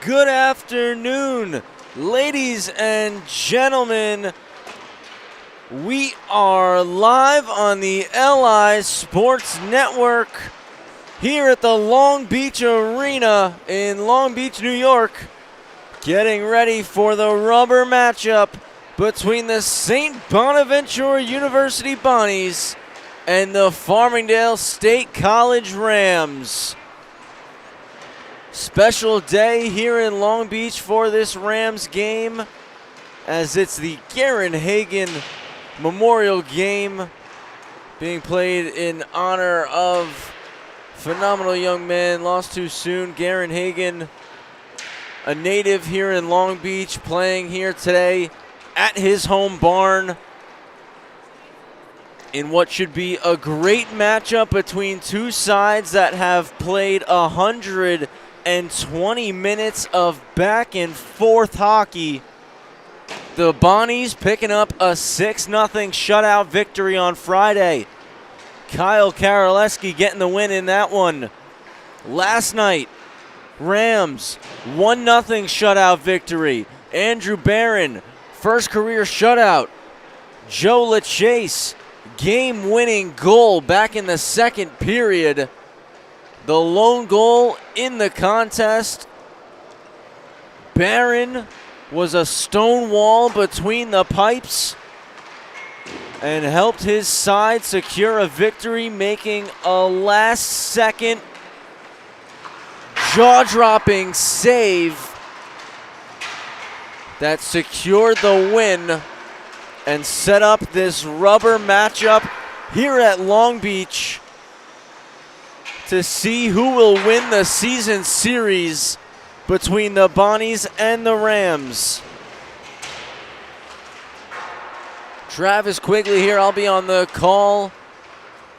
Good afternoon, ladies and gentlemen. We are live on the LI Sports Network here at the Long Beach Arena in Long Beach, New York, getting ready for the rubber matchup between the St. Bonaventure University Bonnies and the Farmingdale State College Rams. Special day here in Long Beach for this Rams game, as it's the Garen Hagen Memorial Game being played in honor of phenomenal young man lost too soon, Garen Hagen, a native here in Long Beach, playing here today at his home barn in what should be a great matchup between two sides that have played 120 minutes of back and forth hockey. The Bonnies picking up a 6-0 shutout victory on Friday. Kyle Karaleski getting the win in that one. Last night, Rams 1-0 shutout victory. Andrew Barron, first career shutout. Joe LaChase, game-winning goal back in the second period. The lone goal in the contest. Barron was a stone wall between the pipes and helped his side secure a victory, making a last-second jaw-dropping save that secured the win and set up this rubber matchup here at Long Beach to see who will win the season series between the Bonnies and the Rams. Travis Quigley here. I'll be on the call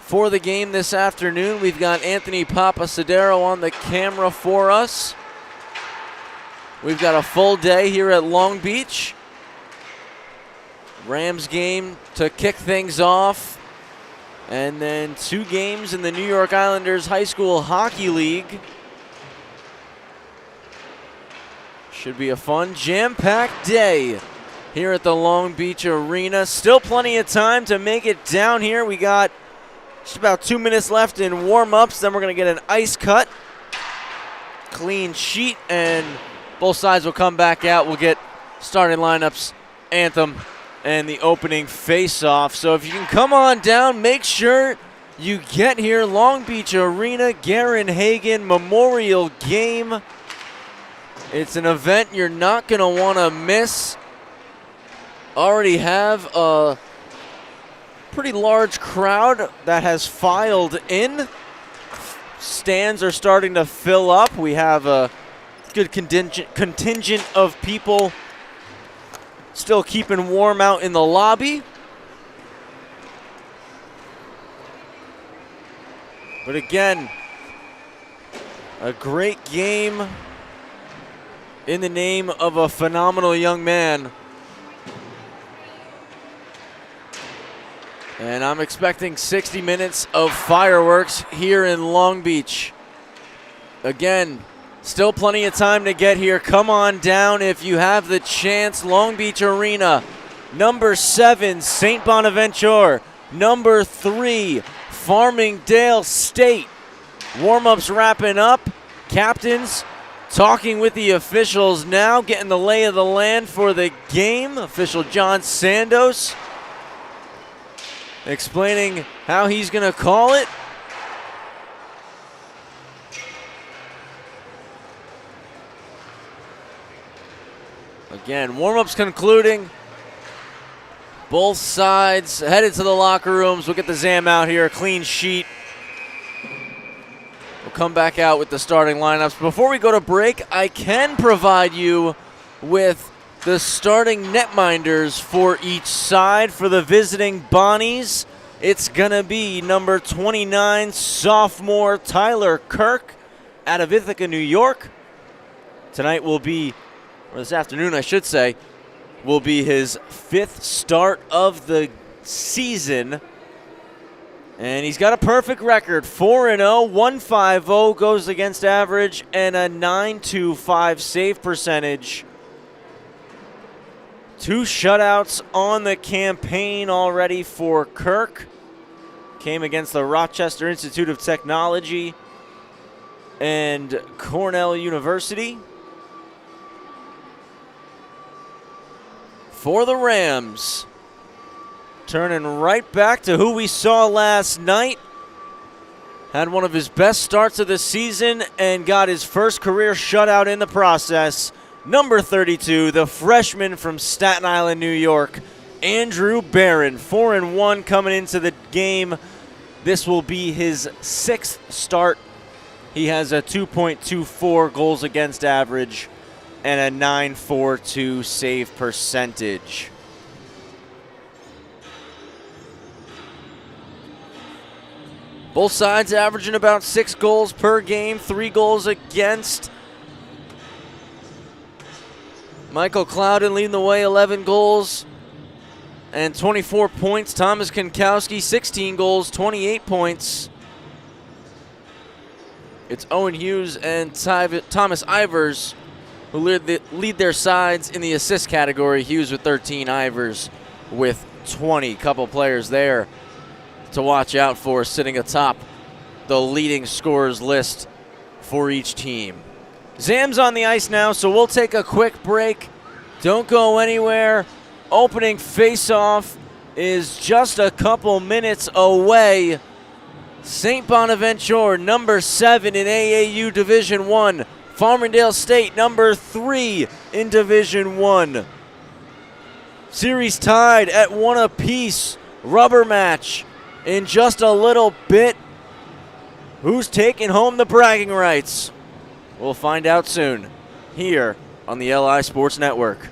for the game this afternoon. We've got Anthony Papasadero on the camera for us. We've got a full day here at Long Beach. Rams game to kick things off. And then 2 games in the New York Islanders High School Hockey League. Should be a fun, jam-packed day here at the Long Beach Arena. Still plenty of time to make it down here. We got just about 2 minutes left in warm-ups. Then we're going to get an ice cut, clean sheet, and both sides will come back out. We'll get starting lineups, anthem, and the opening face-off. So if you can come on down, make sure you get here. Long Beach Arena, Garen Hagen Memorial Game. It's an event you're not going to want to miss. Already have a pretty large crowd that has filed in. Stands are starting to fill up. We have a good contingent of people still keeping warm out in the lobby. But again, a great game in the name of a phenomenal young man. And I'm expecting 60 minutes of fireworks here in Long Beach. Again, still plenty of time to get here. Come on down if you have the chance. Long Beach Arena, number 7, St. Bonaventure. Number 3, Farmingdale State. Warm-ups wrapping up. Captains talking with the officials now, getting the lay of the land for the game. Official John Sandos explaining how he's going to call it. Again, warm-ups concluding. Both sides headed to the locker rooms. We'll get the Zam out here, clean sheet. We'll come back out with the starting lineups. Before we go to break, I can provide you with the starting netminders for each side. For the visiting Bonnies, it's going to be number 29, sophomore Tyler Kirk out of Ithaca, New York. Tonight will be, or this afternoon I should say, will be his 5th start of the season. And he's got a perfect record, 4-0, 150 goes against average, and a 925 save percentage. 2 shutouts on the campaign already for Kirk. Came against the Rochester Institute of Technology and Cornell University. For the Rams, turning right back to who we saw last night. Had one of his best starts of the season and got his first career shutout in the process. Number 32, the freshman from Staten Island, New York, Andrew Barron. 4-1 coming into the game. This will be his 6th start. He has a 2.24 goals against average and a 942 save percentage. Both sides averaging about 6 goals per game, 3 goals against. Michael Clouden leading the way, 11 goals and 24 points. Thomas Kankowski, 16 goals, 28 points. It's Owen Hughes and Thomas Ivers who lead their sides in the assist category. Hughes with 13, Ivers with 20. Couple players there to watch out for sitting atop the leading scorers list for each team. Zam's on the ice now, so we'll take a quick break. Don't go anywhere. Opening face-off is just a couple minutes away. St. Bonaventure, number 7 in AAU Division I. Farmingdale State, number 3 in Division I. Series tied at 1 apiece. Rubber match in just a little bit. Who's taking home the bragging rights? We'll find out soon here on the LI Sports Network.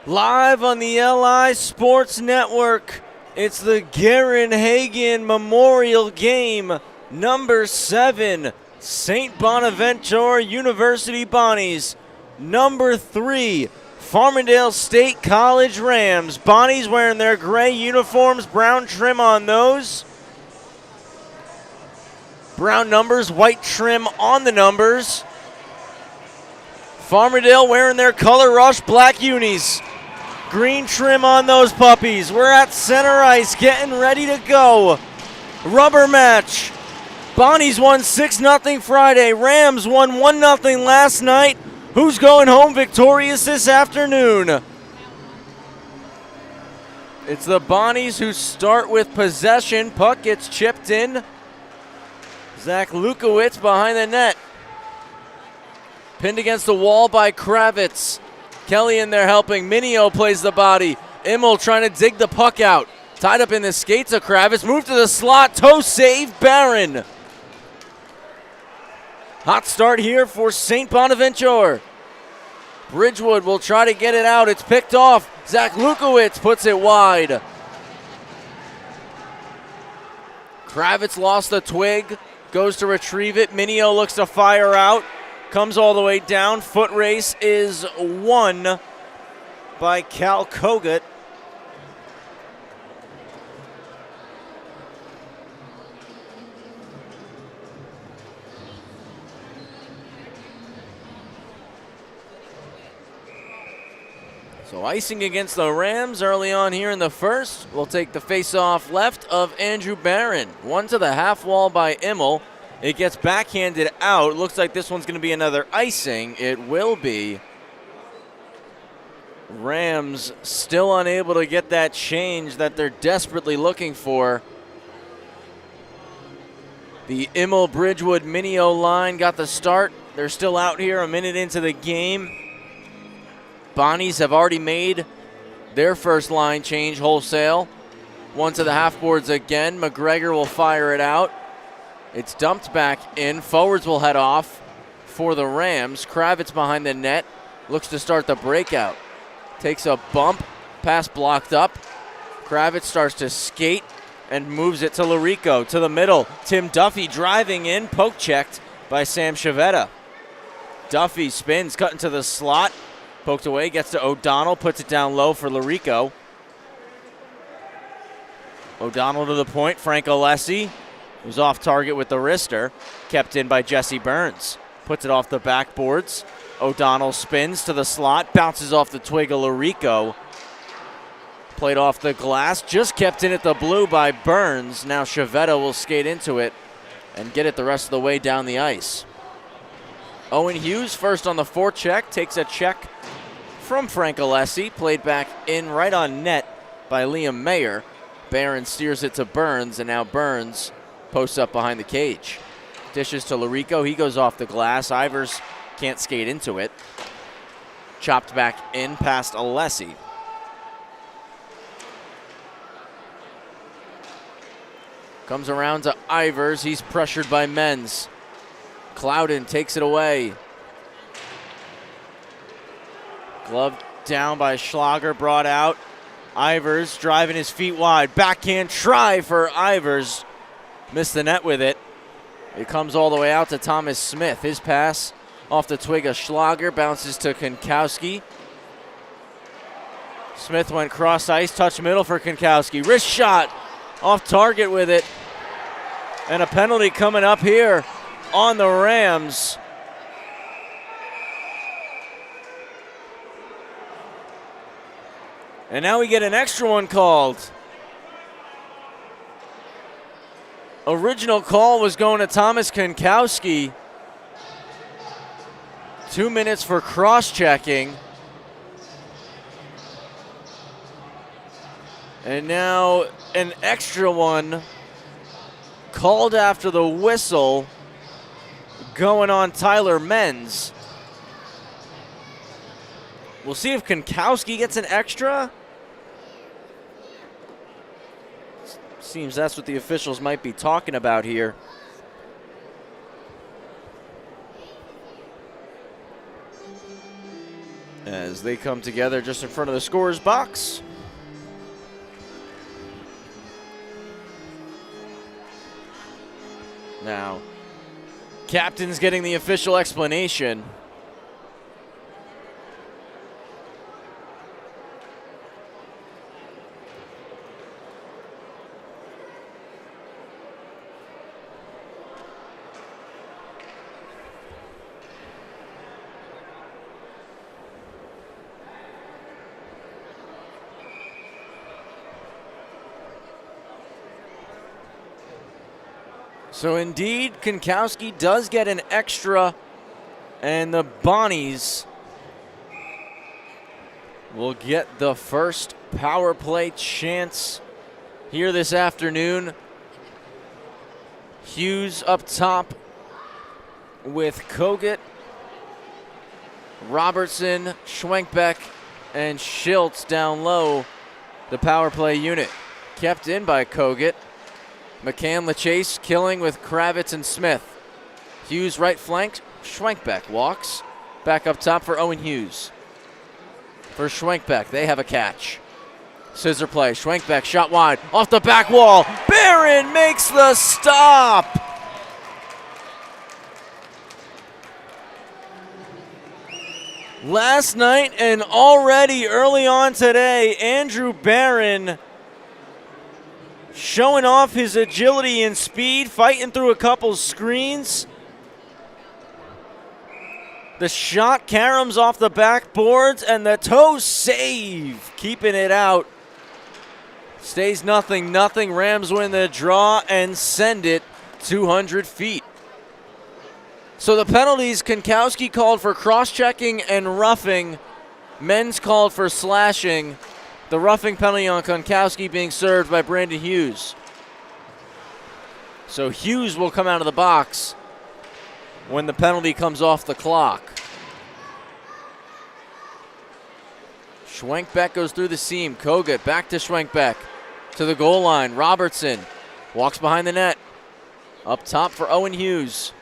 Live on the LI Sports Network, it's the Garen Hagen Memorial Game, number 7, St. Bonaventure University Bonnies. Number 3, Farmingdale State College Rams. Bonnies wearing their gray uniforms, brown trim on those. Brown numbers, white trim on the numbers. Farmingdale wearing their color rush black unis. Green trim on those puppies. We're at center ice getting ready to go. Rubber match. Bonnies won 6-0 Friday. Rams won 1-0 last night. Who's going home victorious this afternoon? It's the Bonnies who start with possession. Puck gets chipped in. Zach Lukowitz behind the net. Pinned against the wall by Kravitz. Kelly in there helping. Minio plays the body. Immel trying to dig the puck out. Tied up in the skates of Kravitz. Move to the slot. Toe save. Barron. Hot start here for St. Bonaventure. Bridgewood will try to get it out. It's picked off. Zach Lukowitz puts it wide. Kravitz lost the twig. Goes to retrieve it. Minio looks to fire out. Comes all the way down. Foot race is won by Cal Kogut. So icing against the Rams early on here in the first. We'll take the face-off left of Andrew Barron. One to the half wall by Immel. It gets backhanded out. Looks like this one's going to be another icing. It will be. Rams still unable to get that change that they're desperately looking for. The Immel, Bridgewood, Minio line got the start. They're still out here a minute into the game. Bonnies have already made their first line change wholesale. One to the half boards again. McGregor will fire it out. It's dumped back in. Forwards will head off for the Rams. Kravitz behind the net. Looks to start the breakout. Takes a bump. Pass blocked up. Kravitz starts to skate and moves it to Larico. To the middle. Tim Duffy driving in. Poke checked by Sam Chavetta. Duffy spins, cutting to the slot. Poked away, gets to O'Donnell. Puts it down low for Larico. O'Donnell to the point. Frank Alessi. Was off target with the wrister. Kept in by Jesse Burns. Puts it off the backboards. O'Donnell spins to the slot. Bounces off the twig of Larico. Played off the glass. Just kept in at the blue by Burns. Now Chavetta will skate into it and get it the rest of the way down the ice. Owen Hughes first on the forecheck. Takes a check from Frank Alessi. Played back in right on net by Liam Mayer. Barron steers it to Burns, and now Burns posts up behind the cage. Dishes to Larico. He goes off the glass. Ivers can't skate into it. Chopped back in past Alessi. Comes around to Ivers. He's pressured by Menz. Clouden takes it away. Glove down by Schlager, brought out. Ivers driving his feet wide. Backhand try for Ivers. Missed the net with it. It comes all the way out to Thomas Smith. His pass off the twig of Schlager. Bounces to Konkowski. Smith went cross ice. Touch middle for Konkowski. Wrist shot. Off target with it. And a penalty coming up here on the Rams. And now we get an extra one called. Original call was going to Thomas Konkowski. 2 minutes for cross-checking. And now an extra one called after the whistle going on Tyler Menz. We'll see if Konkowski gets an extra. Seems that's what the officials might be talking about here. as they come together just in front of the scorer's box. Now, captain's getting the official explanation. So indeed, Konkowski does get an extra, and the Bonnies will get the first power play chance here this afternoon. Hughes up top with Kogut, Robertson, Schwenkbeck, and Schultz down low. The power play unit kept in by Kogut. McCann, LaChase killing with Kravitz and Smith. Hughes right flanked. Schwenkbeck walks. Back up top for Owen Hughes. For Schwenkbeck, they have a catch. Scissor play. Schwenkbeck shot wide. Off the back wall. Barron makes the stop. Last night and already early on today, Andrew Barron showing off his agility and speed, fighting through a couple screens. The shot caroms off the backboards, and the toe save, keeping it out. Stays 0-0. Rams win the draw and send it 200 feet. So the penalties, Konkowski called for cross-checking and roughing. Men's called for slashing. The roughing penalty on Konkowski being served by Brandon Hughes. So Hughes will come out of the box when the penalty comes off the clock. Schwenkbeck goes through the seam. Kogut back to Schwenkbeck. To the goal line. Robertson walks behind the net. Up top for Owen Hughes.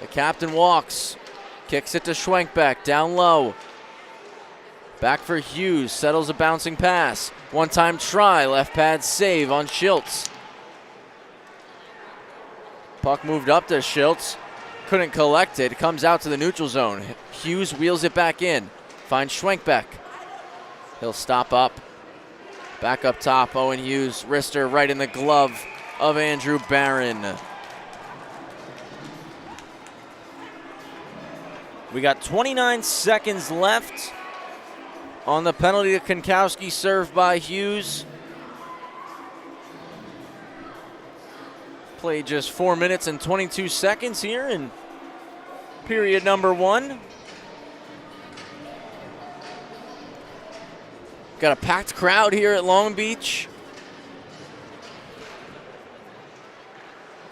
The captain walks. Kicks it to Schwenkbeck. Down low. Back for Hughes, settles a bouncing pass. One-time try, left pad save on Schultz. Puck moved up to Schultz, couldn't collect it. Comes out to the neutral zone. Hughes wheels it back in, finds Schwenkbeck. He'll stop up. Back up top, Owen Hughes, wrister right in the glove of Andrew Barron. We got 29 seconds left on the penalty to Konkowski, served by Hughes. Played just 4 minutes and 22 seconds here in period number 1. Got a packed crowd here at Long Beach.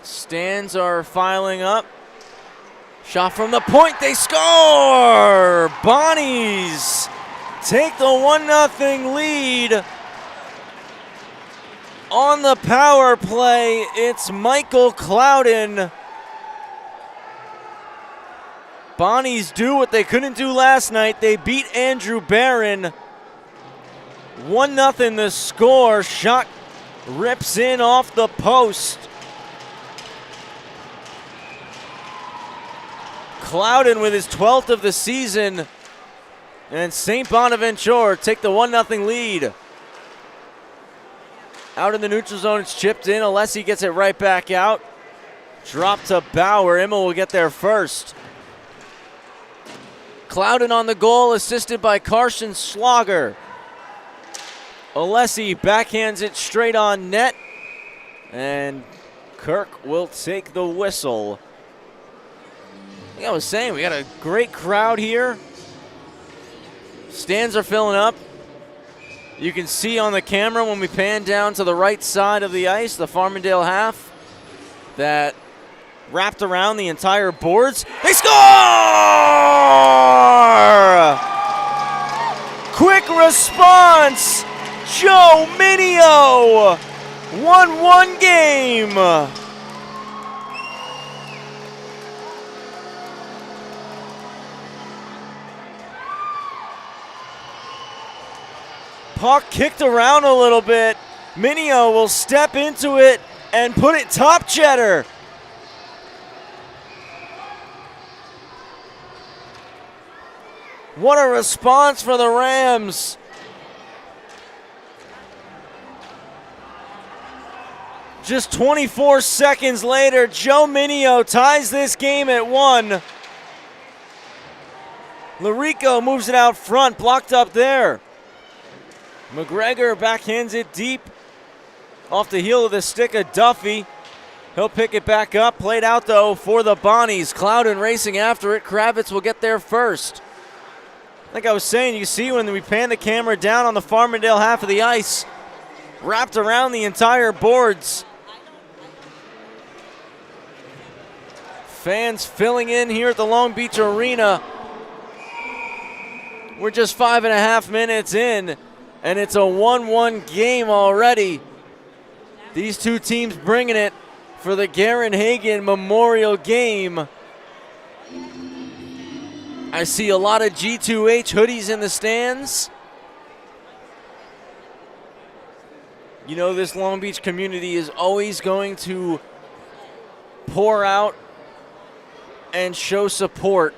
Stands are filing up. Shot from the point, they score! Bonnies take the 1-0 lead on the power play. It's Michael Clouden. Bonnies do what they couldn't do last night. They beat Andrew Barron. 1-0 the score. Shot rips in off the post. Clouden with his 12th of the season. And St. Bonaventure take the 1-0 lead. Out in the neutral zone, it's chipped in. Alessi gets it right back out. Drop to Bauer. Immel will get there first. Clouden on the goal, assisted by Carson Schlager. Alessi backhands it straight on net. And Kirk will take the whistle. Like I was saying, we got a great crowd here. Stands are filling up. You can see on the camera when we pan down to the right side of the ice, the Farmingdale half that wrapped around the entire boards. They score! Quick response, Joe Minio. 1-1 game. Puck kicked around a little bit. Minio will step into it and put it top cheddar. What a response for the Rams. Just 24 seconds later, Joe Minio ties this game at 1. Larico moves it out front, blocked up there. McGregor backhands it deep off the heel of the stick of Duffy. He'll pick it back up. Played out, though, for the Bonnies. Clouden racing after it. Kravitz will get there first. Like I was saying, you see when we pan the camera down on the Farmingdale half of the ice, wrapped around the entire boards. Fans filling in here at the Long Beach Arena. We're just 5.5 minutes in, and it's a 1-1 game already. These two teams bringing it for the Garen Hagen Memorial Game. I see a lot of G2H hoodies in the stands. You know, this Long Beach community is always going to pour out and show support.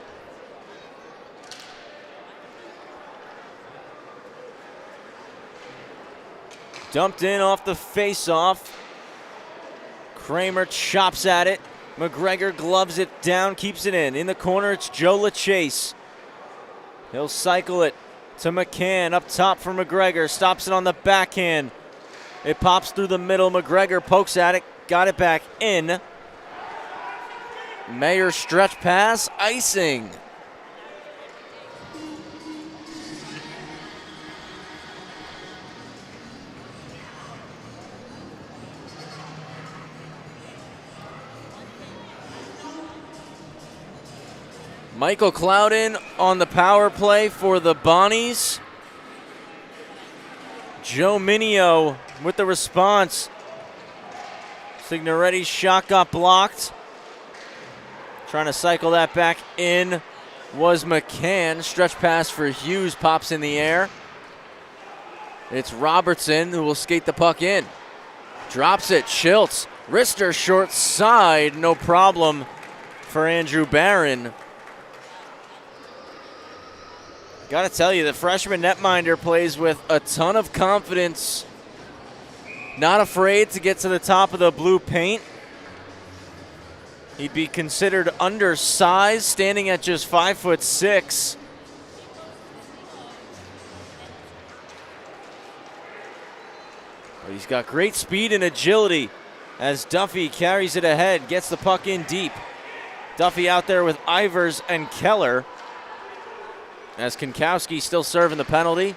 Dumped in off the face-off. Kramer chops at it. McGregor gloves it down, keeps it in. In the corner, it's Joe LaChase. He'll cycle it to McCann. Up top for McGregor. Stops it on the backhand. It pops through the middle. McGregor pokes at it. Got it back in. Mayer stretch pass. Icing. Michael Clouden on the power play for the Bonnies. Joe Minio with the response. Signoretti's shot got blocked. Trying to cycle that back in was McCann. Stretch pass for Hughes, pops in the air. It's Robertson who will skate the puck in. Drops it, Schiltz. Wrister short side, no problem for Andrew Barron. Gotta tell you, the freshman netminder plays with a ton of confidence. Not afraid to get to the top of the blue paint. He'd be considered undersized, standing at just 5'6". But he's got great speed and agility as Duffy carries it ahead, gets the puck in deep. Duffy out there with Ivers and Keller. As Kinkowski still serving the penalty.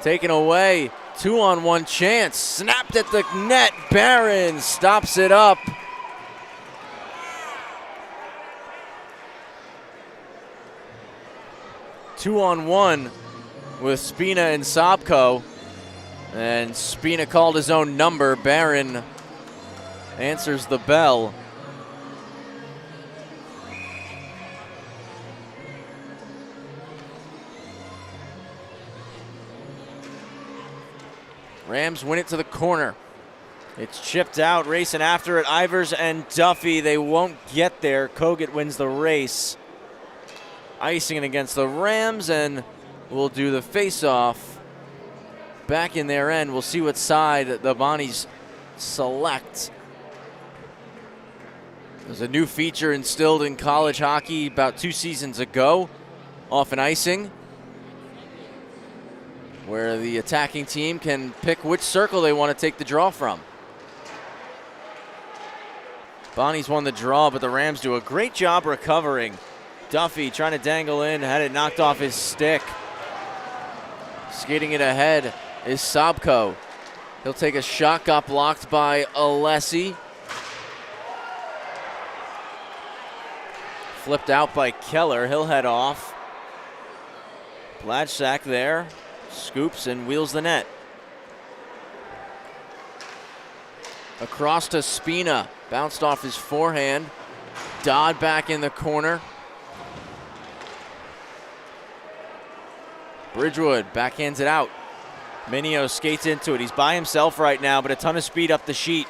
Taken away, 2-on-1 chance. Snapped at the net, Barron stops it up. Two-on-one with Spina and Sobko. And Spina called his own number. Barron answers the bell. Rams win it to the corner. It's chipped out, racing after it. Ivers and Duffy, they won't get there. Kogut wins the race. Icing it against the Rams, and we'll do the face-off back in their end. We'll see what side the Bonnies select. There's a new feature instilled in college hockey about 2 seasons ago, off an icing, where the attacking team can pick which circle they want to take the draw from. Bonnies won the draw, but the Rams do a great job recovering. Duffy trying to dangle in, had it knocked off his stick. Skating it ahead is Sobko. He'll take a shot, got blocked by Alessi. Flipped out by Keller, he'll head off. Bladsack there. Scoops and wheels the net. Across to Spina. Bounced off his forehand. Dodd back in the corner. Bridgewood backhands it out. Minio skates into it. He's by himself right now, but a ton of speed up the sheet.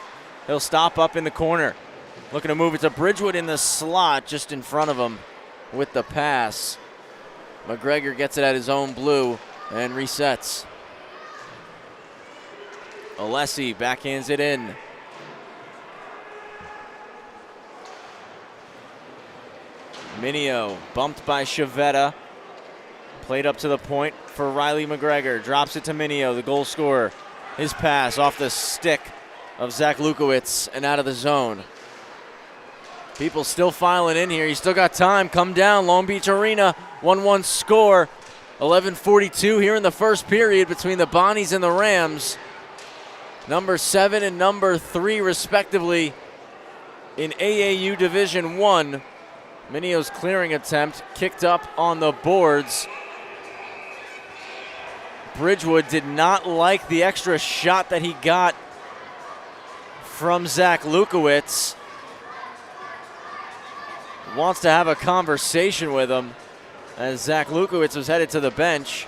He'll stop up in the corner. Looking to move it to Bridgewood in the slot just in front of him with the pass. McGregor gets it at his own blue and resets. Alessi backhands it in. Minio bumped by Chavetta. Played up to the point for Riley McGregor. Drops it to Minio, the goal scorer. His pass off the stick of Zach Lukowitz and out of the zone. People still filing in here. You still got time. Come down, Long Beach Arena. 1-1 score. 11:42 here in the first period between the Bonnies and the Rams. Number 7 and number 3 respectively in AAU Division 1. Minio's clearing attempt kicked up on the boards. Bridgewood did not like the extra shot that he got from Zach Lukowitz. Wants to have a conversation with him as Zach Lukowitz was headed to the bench.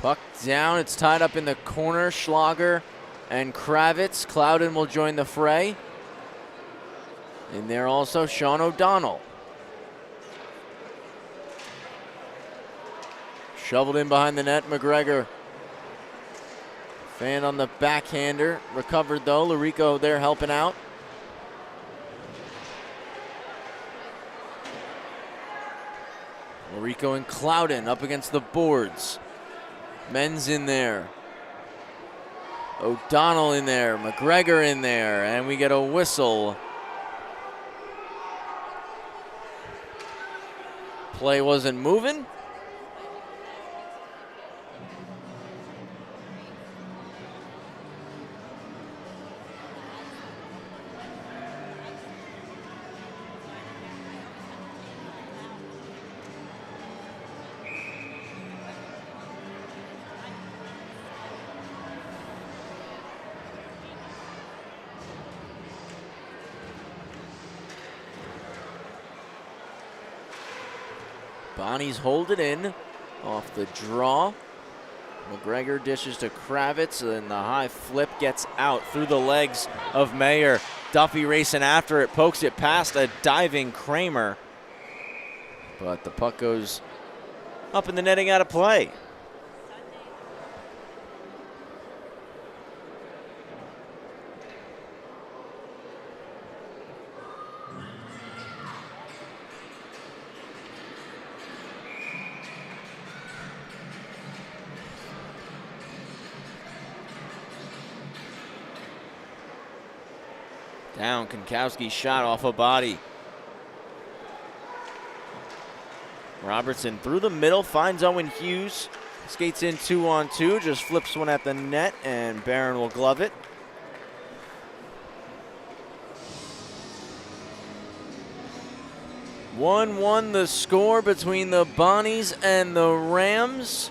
Puck down, it's tied up in the corner. Schlager and Kravitz. Clouden will join the fray. In there also Sean O'Donnell. Shoveled in behind the net, McGregor. Fan on the backhander. Recovered though, Larico there helping out. Larico and Clouden up against the boards. Men's in there. O'Donnell in there. McGregor in there. And we get a whistle. Play wasn't moving. Bonnies hold it in off the draw. McGregor dishes to Kravitz, and the high flip gets out through the legs of Mayer. Duffy racing after it, pokes it past a diving Kramer. But the puck goes up in the netting out of play. Down, Konkowski shot off a body. Robertson through the middle, finds Owen Hughes. Skates in 2-on-2, just flips one at the net, and Barron will glove it. (1-1) the score between the Bonnies and the Rams.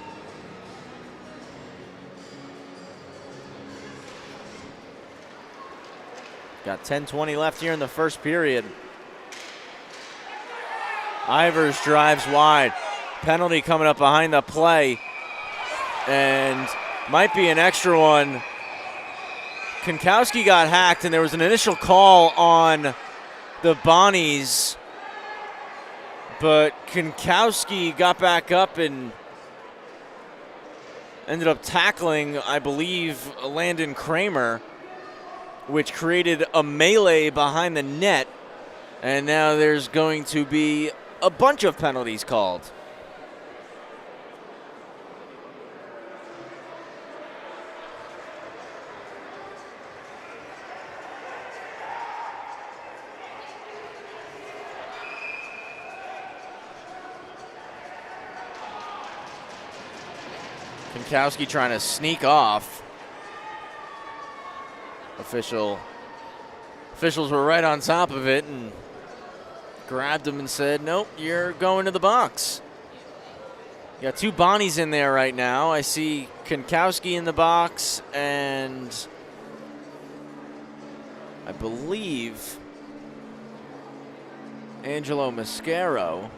Got 10:20 left here in the first period. Ivers drives wide. Penalty coming up behind the play. And might be an extra one. Konkowski got hacked, and there was an initial call on the Bonnies. But Konkowski got back up and ended up tackling, I believe, Landon Kramer, which created a melee behind the net. And now there's going to be a bunch of penalties called. Konkowski trying to sneak off. Officials were right on top of it and grabbed him and said, nope, you're going to the box. You got two Bonnies in there right now. I see Konkowski in the box, and I believe Angelo Mascaro.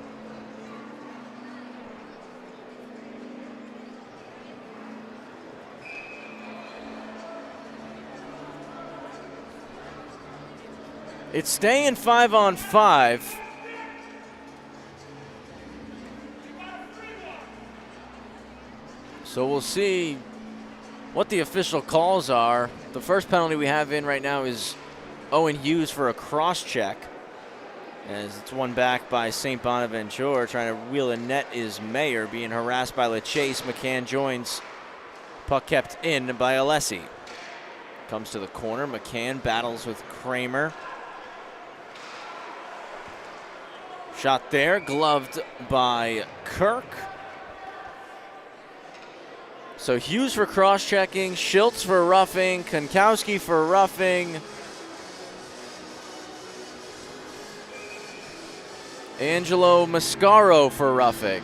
It's staying 5-on-5. So we'll see what the official calls are. The first penalty we have in right now is Owen Hughes for a cross-check, as it's won back by St. Bonaventure. Trying to wheel a net is Mayer, being harassed by LaChase. McCann joins. Puck kept in by Alessi. Comes to the corner. McCann battles with Kramer. Shot there, gloved by Kirk. So Hughes for cross-checking, Schultz for roughing, Konkowski for roughing. Angelo Mascaro for roughing.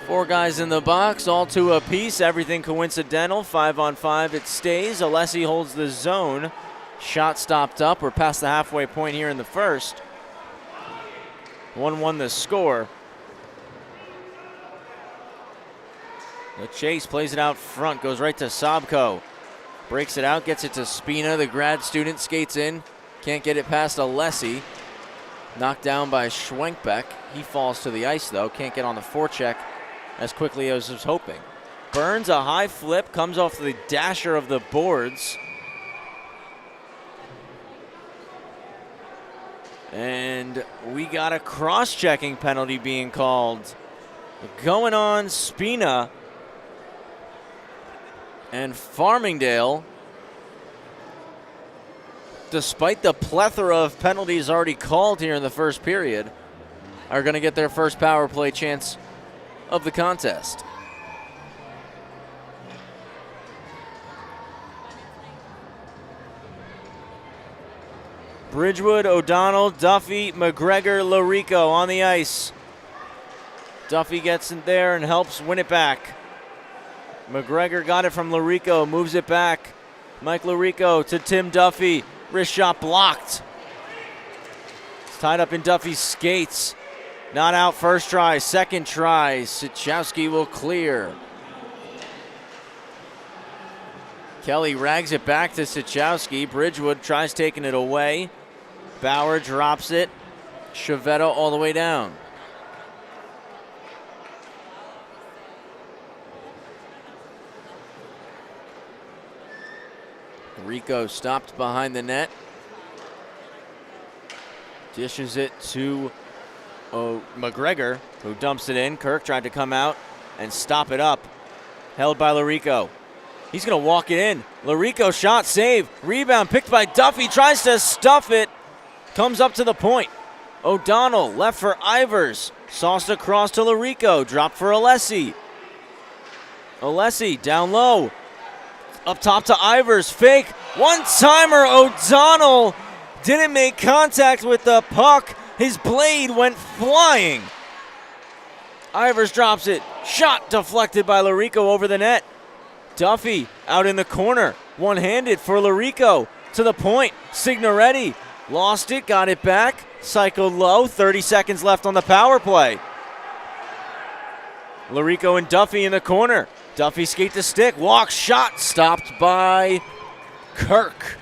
Four guys in the box, all two apiece, everything coincidental. 5-on-5 it stays. Alessi holds the zone. Shot stopped up. We're past the halfway point here in the first. 1-1 the score. LaChase plays it out front, goes right to Sobko. Breaks it out, gets it to Spina. The grad student skates in. Can't get it past Alessi. Knocked down by Schwenkbeck. He falls to the ice, though. Can't get on the forecheck as quickly as I was hoping. Burns a high flip, comes off the dasher of the boards. And we got a cross-checking penalty being called. Going on Spina and Farmingdale, despite the plethora of penalties already called here in the first period, are going to get their first power play chance of the contest. Bridgewood, O'Donnell, Duffy, McGregor, Larico on the ice. Duffy gets in there and helps win it back. McGregor got it from Larico, moves it back. Mike Larico to Tim Duffy. Wrist shot blocked. It's tied up in Duffy's skates. Not out first try, second try. Sichowski will clear. Kelly rags it back to Sichowski. Bridgewood tries taking it away. Bauer drops it. Chiavetto all the way down. Rico stopped behind the net. Dishes it to McGregor, who dumps it in. Kirk tried to come out and stop it up. Held by Larico. He's going to walk it in. Larico shot, save. Rebound picked by Duffy. Tries to stuff it. Comes up to the point. O'Donnell left for Ivers. Sauced across to Larico. Dropped for Alessi. Alessi down low. Up top to Ivers. Fake. One-timer. O'Donnell didn't make contact with the puck. His blade went flying. Ivers drops it. Shot deflected by Larico over the net. Duffy out in the corner. One-handed for Larico. To the point. Signoretti lost it. Got it back. Cycled low. 30 seconds left on the power play. Larico and Duffy in the corner. Duffy skate to stick. Walk shot. Stopped by Kirk.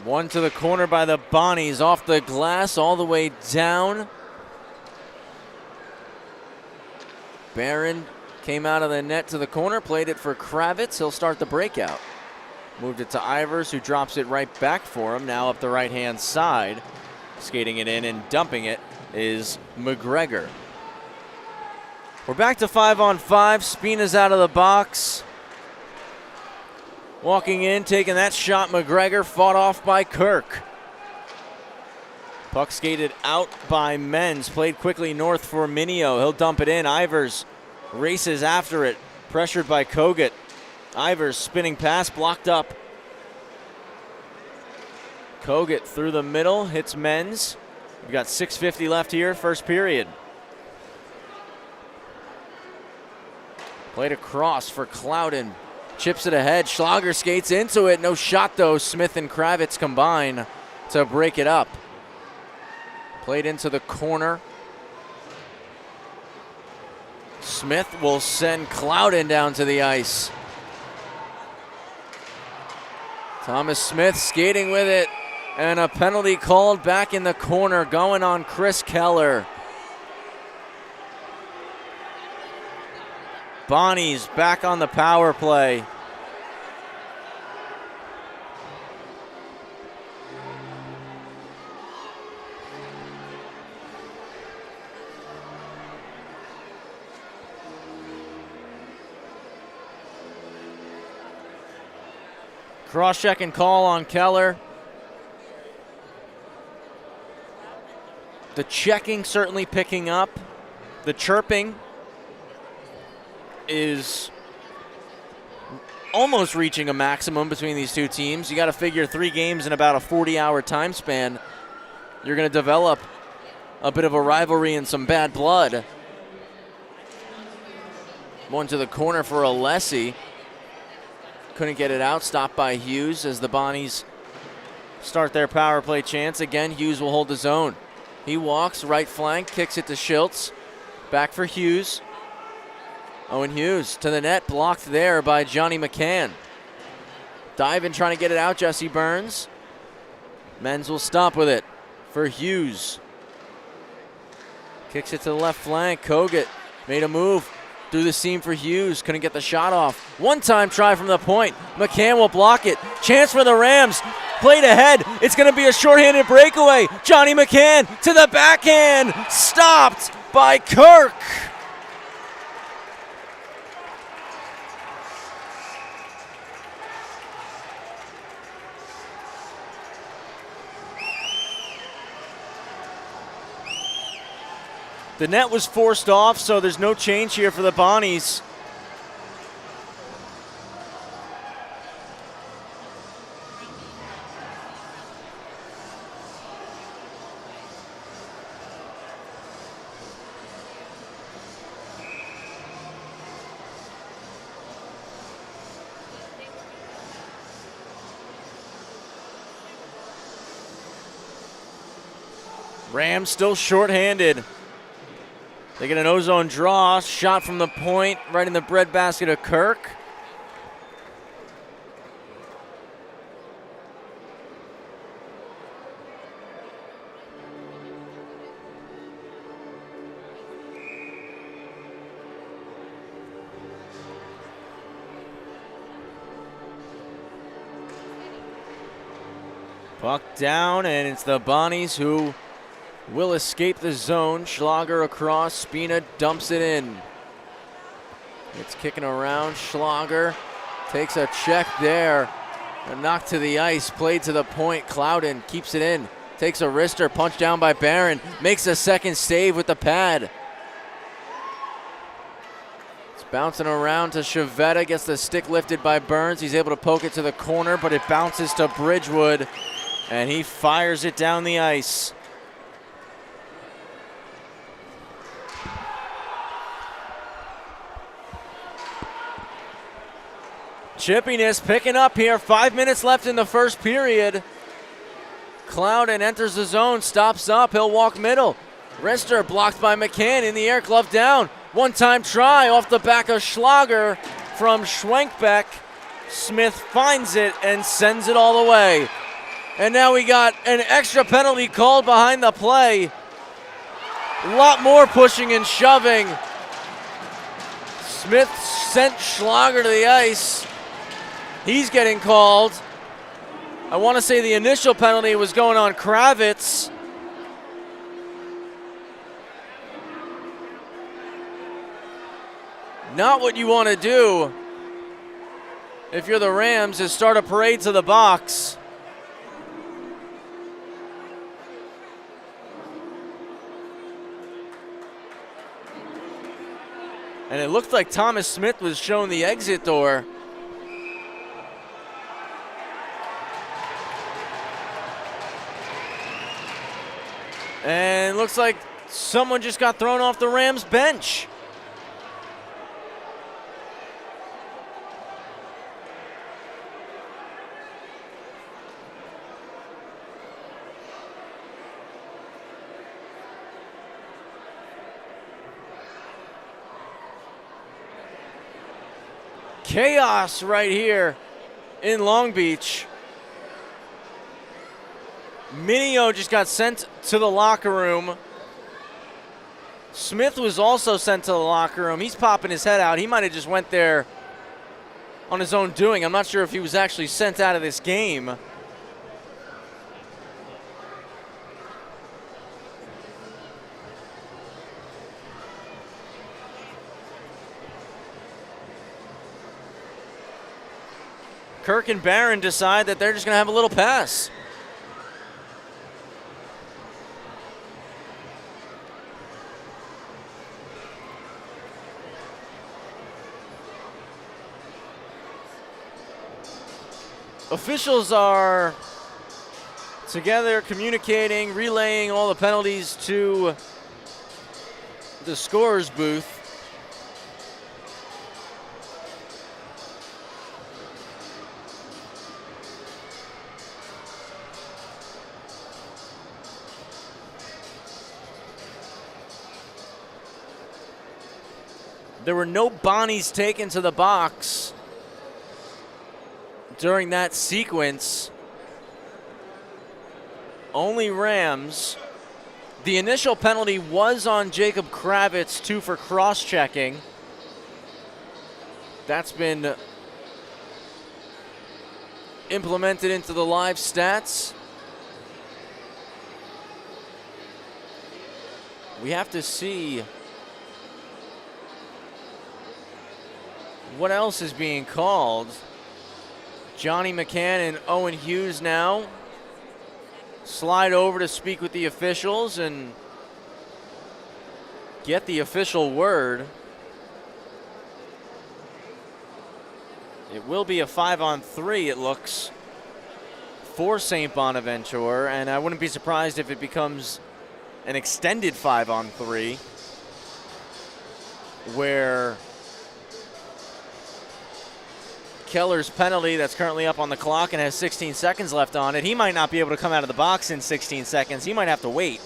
One to the corner by the Bonnies, off the glass all the way down. Barron came out of the net to the corner, played it for Kravitz. He'll start the breakout. Moved it to Ivers, who drops it right back for him, now up the right-hand side. Skating it in and dumping it is McGregor. We're back to 5-on-5. Spina's out of the box. Walking in, taking that shot, McGregor, fought off by Kirk. Puck skated out by Menz, played quickly north for Minio. He'll dump it in. Ivers races after it, pressured by Kogut. Ivers spinning pass, blocked up. Kogut through the middle, hits Menz. We've got 6:50 left here, first period. Played across for Clouden. Chips it ahead. Schlager skates into it. No shot, though. Smith and Kravitz combine to break it up. Played into the corner. Smith will send Clouden down to the ice. Thomas Smith skating with it. And a penalty called back in the corner, going on Chris Keller. Bonnie's back on the power play. Cross-check and call on Keller. The checking certainly picking up. The chirping is almost reaching a maximum between these two teams. You got to figure 3 games in about a 40-hour time span. You're going to develop a bit of a rivalry and some bad blood. One to the corner for Alessi. Couldn't get it out. Stopped by Hughes as the Bonnies start their power play chance. Again, Hughes will hold his own. He walks right flank, kicks it to Schiltz. Back for Hughes. Owen Hughes to the net, blocked there by Johnny McCann. Diving, trying to get it out, Jesse Burns. Menz will stop with it for Hughes. Kicks it to the left flank. Kogut made a move through the seam for Hughes. Couldn't get the shot off. One-time try from the point. McCann will block it. Chance for the Rams. Played ahead. It's going to be a shorthanded breakaway. Johnny McCann to the backhand. Stopped by Kirk. The net was forced off, so there's no change here for the Bonnies. Rams still shorthanded. They get an ozone draw, shot from the point, right in the breadbasket of Kirk. Puck down, and it's the Bonnies who will escape the zone. Schlager across. Spina dumps it in. It's kicking around. Schlager takes a check there. A knock to the ice. Played to the point. Clouden keeps it in. Takes a wrister. Punch down by Barron. Makes a second save with the pad. It's bouncing around to Chavetta. Gets the stick lifted by Burns. He's able to poke it to the corner, but it bounces to Bridgewood. And he fires it down the ice. Chippiness picking up here. 5 minutes left in the first period. Clouden enters the zone, stops up. He'll walk middle. Wrister blocked by McCann in the air, glove down. One-time try off the back of Schlager from Schwenkbeck. Smith finds it and sends it all the way. And now we got an extra penalty called behind the play. A lot more pushing and shoving. Smith sent Schlager to the ice. He's getting called. I want to say the initial penalty was going on Kravitz. Not what you want to do if you're the Rams, is start a parade to the box. And it looked like Thomas Smith was shown the exit door. And it looks like someone just got thrown off the Rams bench. Chaos right here in Long Beach. Minio just got sent to the locker room. Smith was also sent to the locker room. He's popping his head out. He might have just went there on his own doing. I'm not sure if he was actually sent out of this game. Kirk and Barron decide that they're just going to have a little pass. Officials are together communicating, relaying all the penalties to the scorer's booth. There were no Bonnies taken to the box during that sequence. Only Rams. The initial penalty was on Jacob Kravitz, 2 for cross-checking. That's been implemented into the live stats. We have to see what else is being called. Johnny McCann and Owen Hughes now slide over to speak with the officials and get the official word. It will be a 5-on-3, it looks, for St. Bonaventure, and I wouldn't be surprised if it becomes an extended 5-on-3 where Keller's penalty that's currently up on the clock and has 16 seconds left on it, he might not be able to come out of the box in 16 seconds. He might have to wait.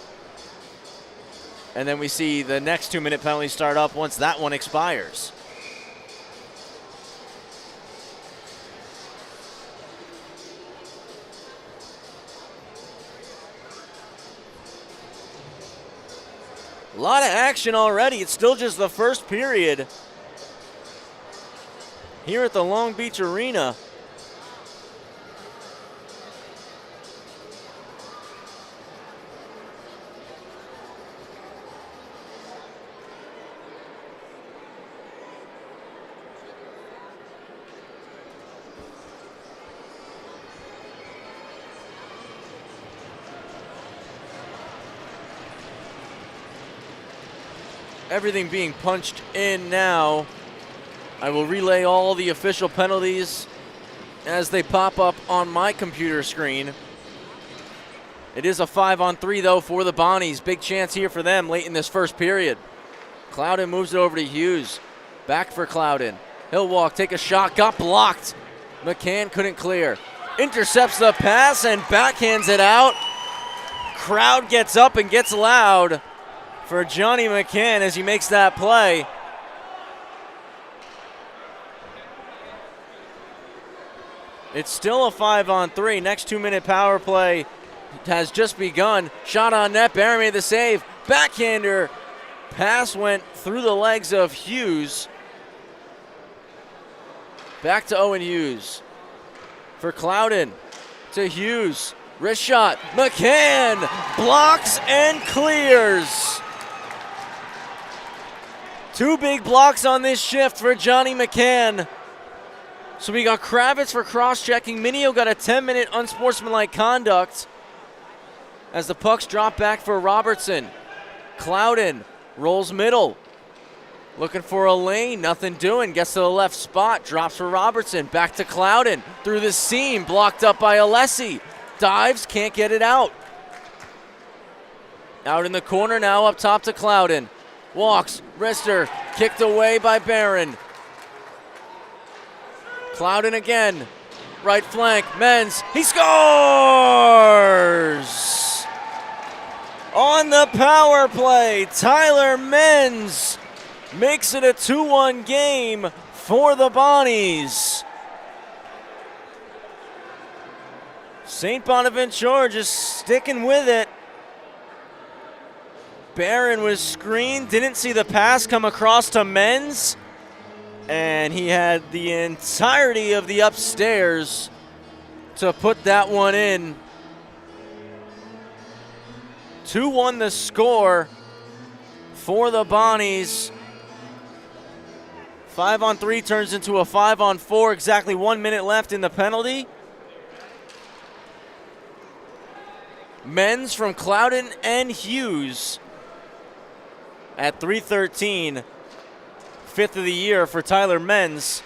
And then we see the next 2-minute penalty start up once that one expires. A lot of action already. It's still just the first period here at the Long Beach Arena. Everything being punched in now. I will relay all the official penalties as they pop up on my computer screen. It is a 5-on-3 though for the Bonnies. Big chance here for them late in this first period. Clouden moves it over to Hughes. Back for Clouden. He'll walk, take a shot, got blocked. McCann couldn't clear. Intercepts the pass and backhands it out. Crowd gets up and gets loud for Johnny McCann as he makes that play. It's still a 5-on-3. Next 2-minute power play has just begun. Shot on net. Barron made the save. Backhander. Pass went through the legs of Hughes. Back to Owen Hughes. for Clouden to Hughes. Wrist shot. McCann blocks and clears. 2 big blocks on this shift for Johnny McCann. So we got Kravitz for cross-checking. Minio got a 10-minute unsportsmanlike conduct as the pucks drop back for Robertson. Clouden rolls middle. Looking for a lane, nothing doing. Gets to the left spot, drops for Robertson. Back to Clouden, through the seam, blocked up by Alessi. Dives, can't get it out. Out in the corner now, up top to Clouden. Walks, wrister, kicked away by Barron. Clouden again, right flank, Menz, he scores! On the power play, Tyler Menz makes it a 2-1 game for the Bonnies. St. Bonaventure just sticking with it. Barron was screened, didn't see the pass come across to Menz, and he had the entirety of the upstairs to put that one in. 2-1 the score for the Bonnies. 5-on-3 turns into a 5-on-4, exactly 1 minute left in the penalty. Menz from Clouden and Hughes at .313. 5th of the year for Tyler Menz.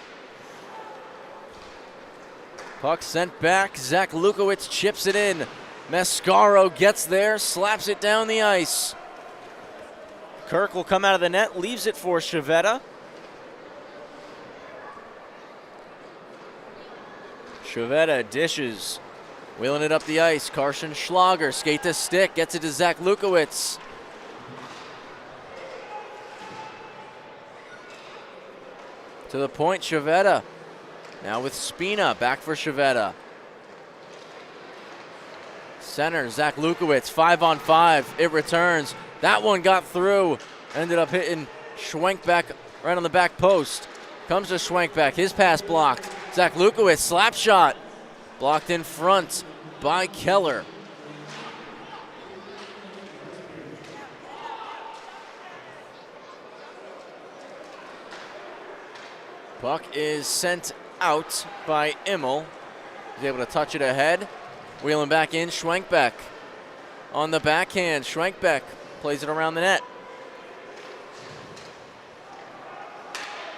Puck sent back. Zach Lukowitz chips it in. Mascaro gets there, slaps it down the ice. Kirk will come out of the net, leaves it for Chavetta. Chavetta dishes, wheeling it up the ice. Carson Schlager, skate to stick, gets it to Zach Lukowitz. To the point, Chavetta. Now with Spina, back for Chavetta. Center, Zach Lukowitz, 5-on-5. It returns. That one got through. Ended up hitting Schwenkbeck right on the back post. Comes to Schwenkbeck, his pass blocked. Zach Lukowitz, slap shot. Blocked in front by Keller. Puck is sent out by Immel. He's able to touch it ahead. Wheeling back in, Schwenkbeck. On the backhand, Schwenkbeck plays it around the net.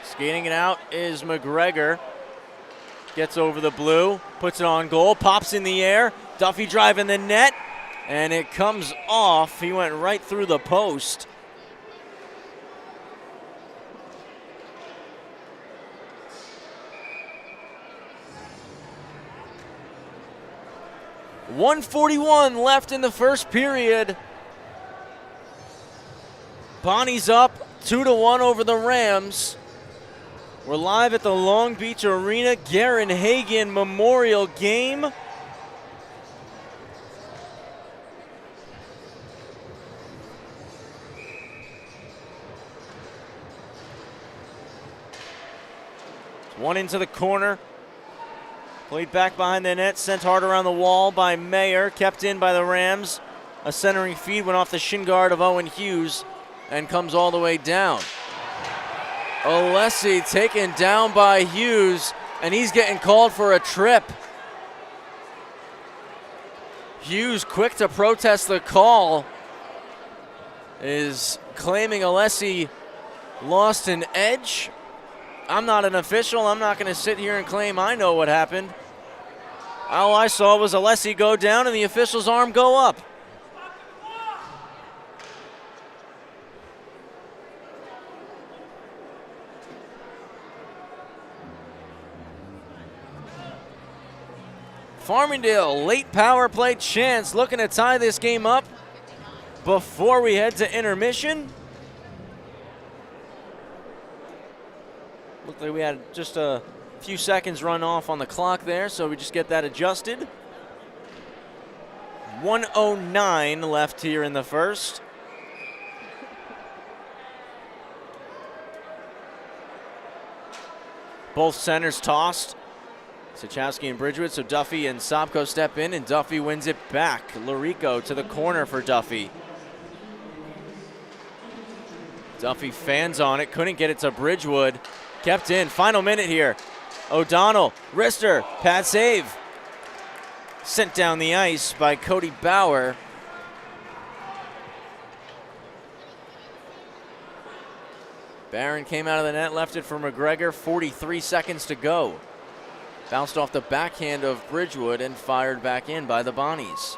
Skating it out is McGregor. Gets over the blue, puts it on goal, pops in the air. Duffy driving the net, and it comes off. He went right through the post. .141 left in the first period. Bonnie's up 2-1 over the Rams. We're live at the Long Beach Arena Garen Hagen Memorial Game. One into the corner. Played back behind the net, sent hard around the wall by Mayer, kept in by the Rams. A centering feed went off the shin guard of Owen Hughes and comes all the way down. Alessi taken down by Hughes, and he's getting called for a trip. Hughes, quick to protest the call, is claiming Alessi lost an edge. I'm not an official. I'm not going to sit here and claim I know what happened. All I saw was Alessi go down and the official's arm go up. Farmingdale, late power play chance, looking to tie this game up before we head to intermission. Looked like we had just a few seconds run off on the clock there, so we just get that adjusted. 1:09 left here in the first. Both centers tossed. Sachowski and Bridgewood, so Duffy and Sobko step in, and Duffy wins it back. Larico to the corner for Duffy. Duffy fans on it, couldn't get it to Bridgewood. Kept in, final minute here. O'Donnell, wrister, pad save. Sent down the ice by Cody Bauer. Barron came out of the net, left it for McGregor, 43 seconds to go. Bounced off the backhand of Bridgewood and fired back in by the Bonnies.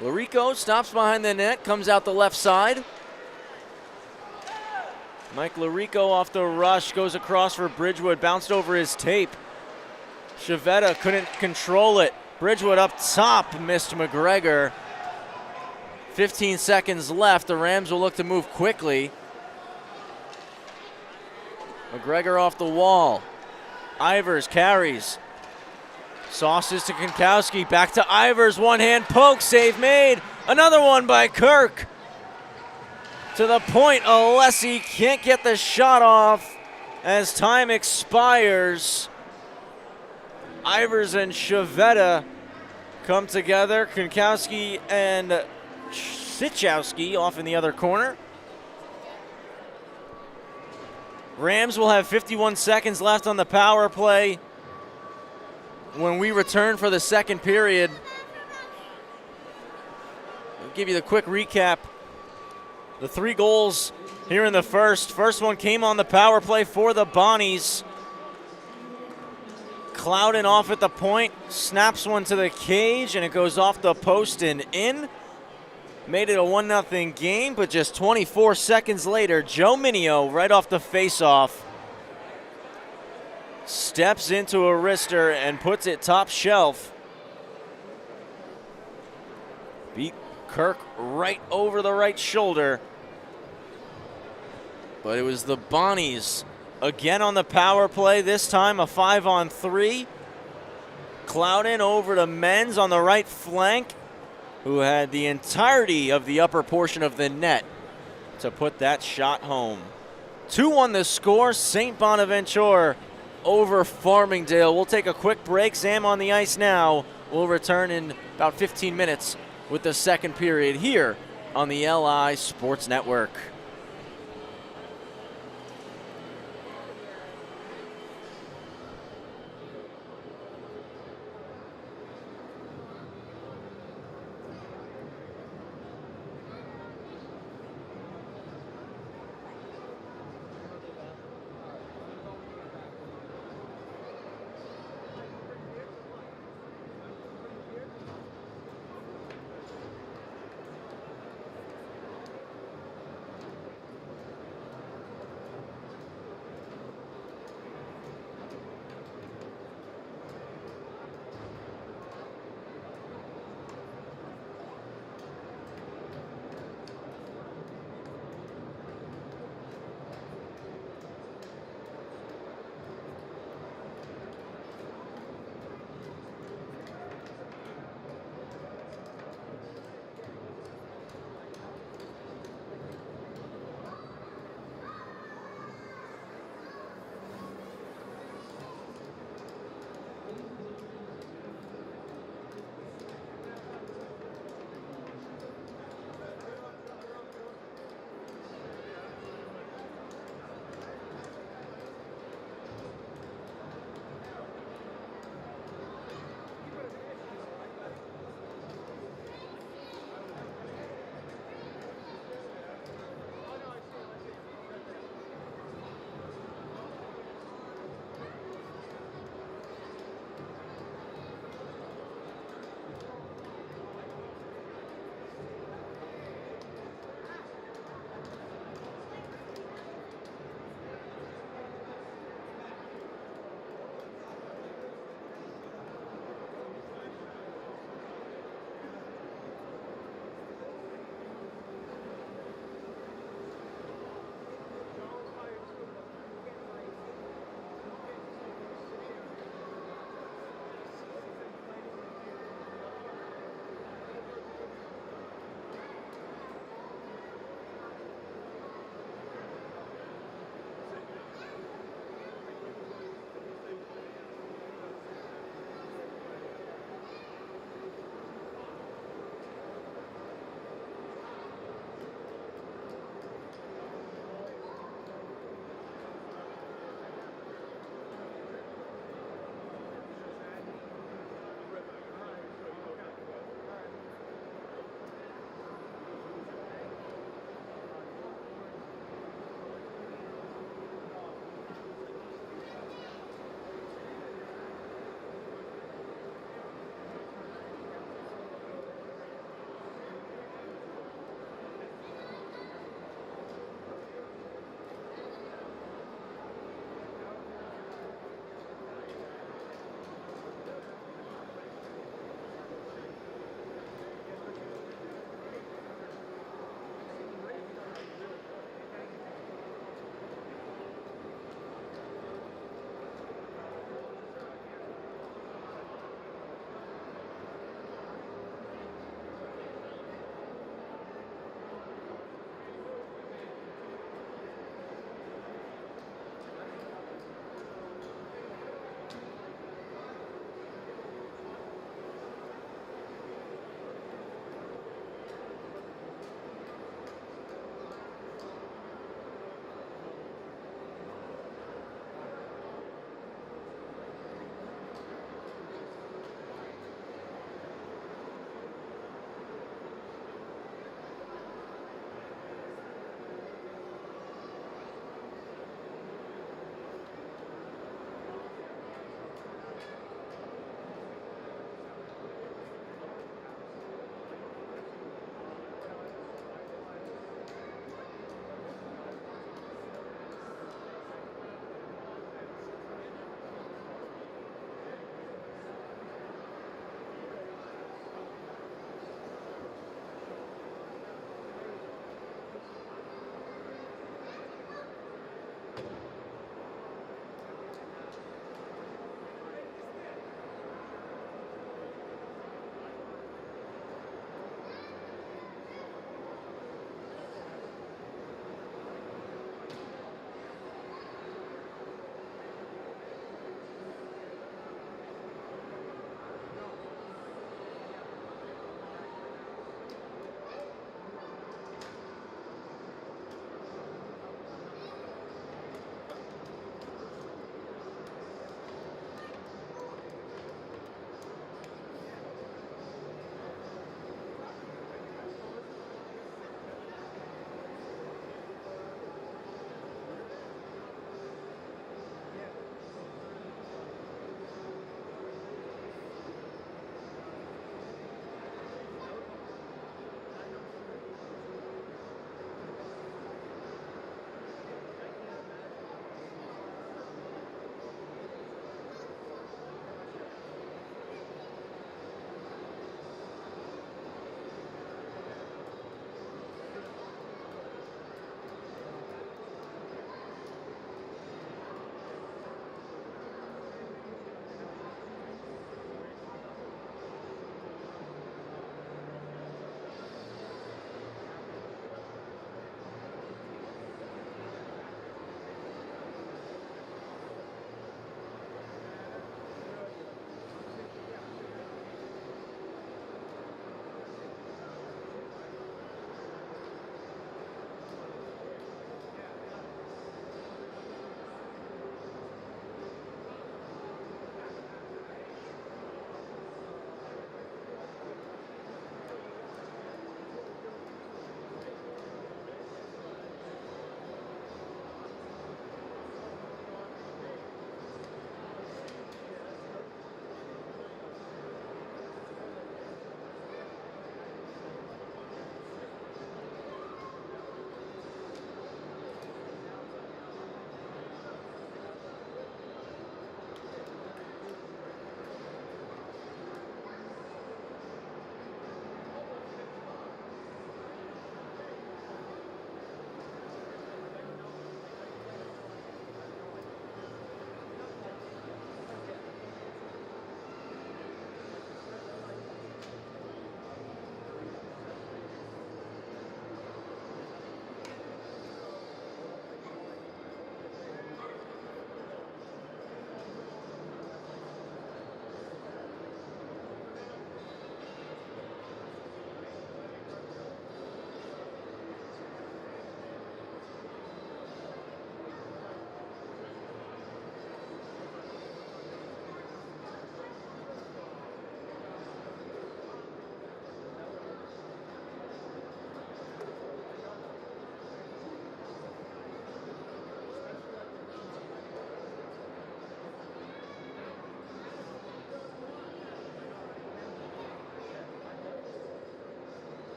Larico stops behind the net, comes out the left side. Mike Larico off the rush, goes across for Bridgewood, bounced over his tape. Chavetta couldn't control it. Bridgewood up top, missed McGregor. 15 seconds left, the Rams will look to move quickly. McGregor off the wall. Ivers carries. Sauces to Konkowski, back to Ivers, one-hand poke, save made. Another one by Kirk. To the point, Alessi can't get the shot off as time expires. Ivers and Chavetta come together. Konkowski and Sachowski off in the other corner. Rams will have 51 seconds left on the power play when we return for the second period. I'll give you the quick recap. The 3 goals here in the first. First one came on the power play for the Bonnies. Clouden off at the point, snaps one to the cage, and it goes off the post and in. Made it a 1-0 game, but just 24 seconds later, Joe Minio, right off the faceoff, steps into a wrister and puts it top shelf. Beat Kirk right over the right shoulder. But it was the Bonnies again on the power play, this time a 5-on-3. Clouden over to Menz on the right flank, who had the entirety of the upper portion of the net to put that shot home. 2-1 the score, St. Bonaventure over Farmingdale. We'll take a quick break. Sam on the ice now. We'll return in about 15 minutes with the second period here on the LI Sports Network.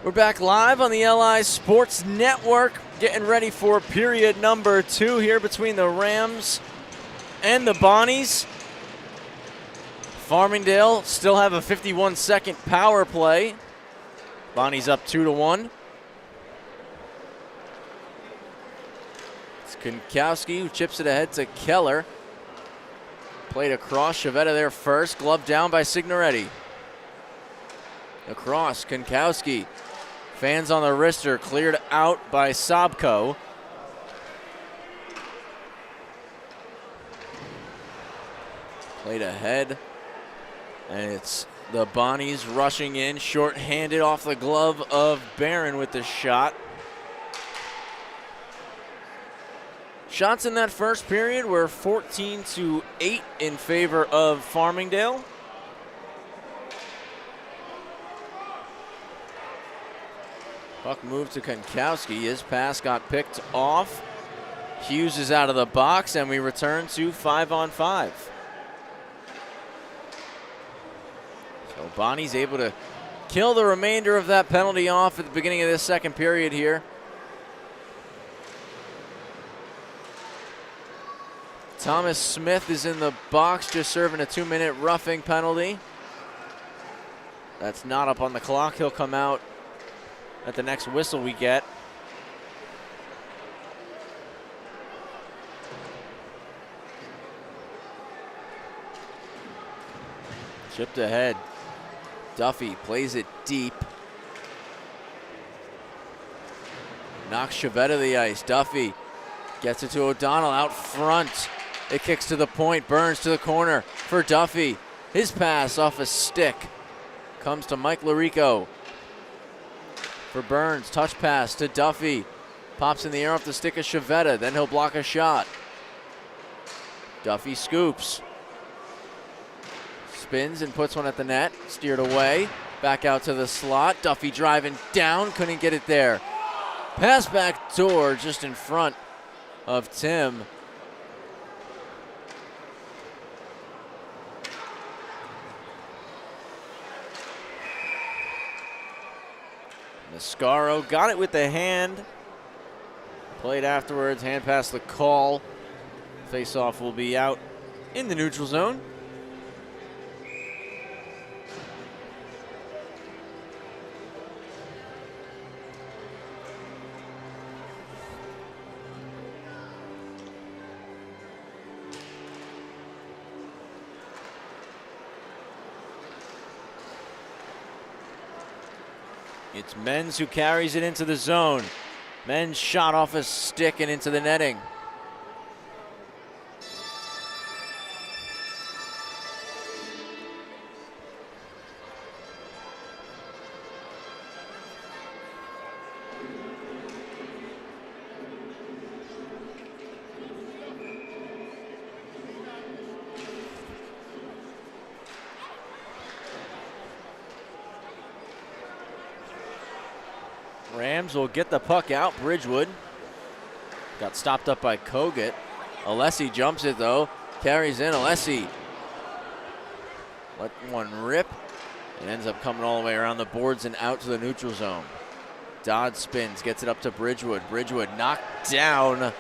We're back live on the LI Sports Network, getting ready for period number 2 here between the Rams and the Bonnies. Farmingdale still have a 51-second power play. Bonnies up 2-1. It's Konkowski who chips it ahead to Keller. Played across, Chavetta there first, glove down by Signoretti. Across, Konkowski. Fans on the wrister, cleared out by Sobko. Played ahead, and it's the Bonnies rushing in, short-handed off the glove of Barron with the shot. Shots in that first period were 14-8 in favor of Farmingdale. Puck moved to Konkowski. His pass got picked off. Hughes is out of the box, and we return to 5-on-5. So Bonnie's able to kill the remainder of that penalty off at the beginning of this second period here. Thomas Smith is in the box, just serving a 2-minute roughing penalty. That's not up on the clock. He'll come out at the next whistle we get. Chipped ahead. Duffy plays it deep. Knocks Chavetta the ice. Duffy gets it to O'Donnell out front. It kicks to the point. Burns to the corner for Duffy. His pass off a stick comes to Mike Larico. For Burns, touch pass to Duffy. Pops in the air off the stick of Chavetta, then he'll block a shot. Duffy scoops. Spins and puts one at the net, steered away. Back out to the slot, Duffy driving down, couldn't get it there. Pass back door just in front of Tim. Mascaro got it with the hand. Played afterwards, hand pass the call. Face-off will be out in the neutral zone. It's Menz who carries it into the zone. Menz shot off a stick and into the netting. Rams will get the puck out. Bridgewood got stopped up by Kogut. Alessi jumps it though, carries in. Alessi let one rip. It ends up coming all the way around the boards and out to the neutral zone. Dodd spins, gets it up to Bridgewood. Bridgewood knocked down.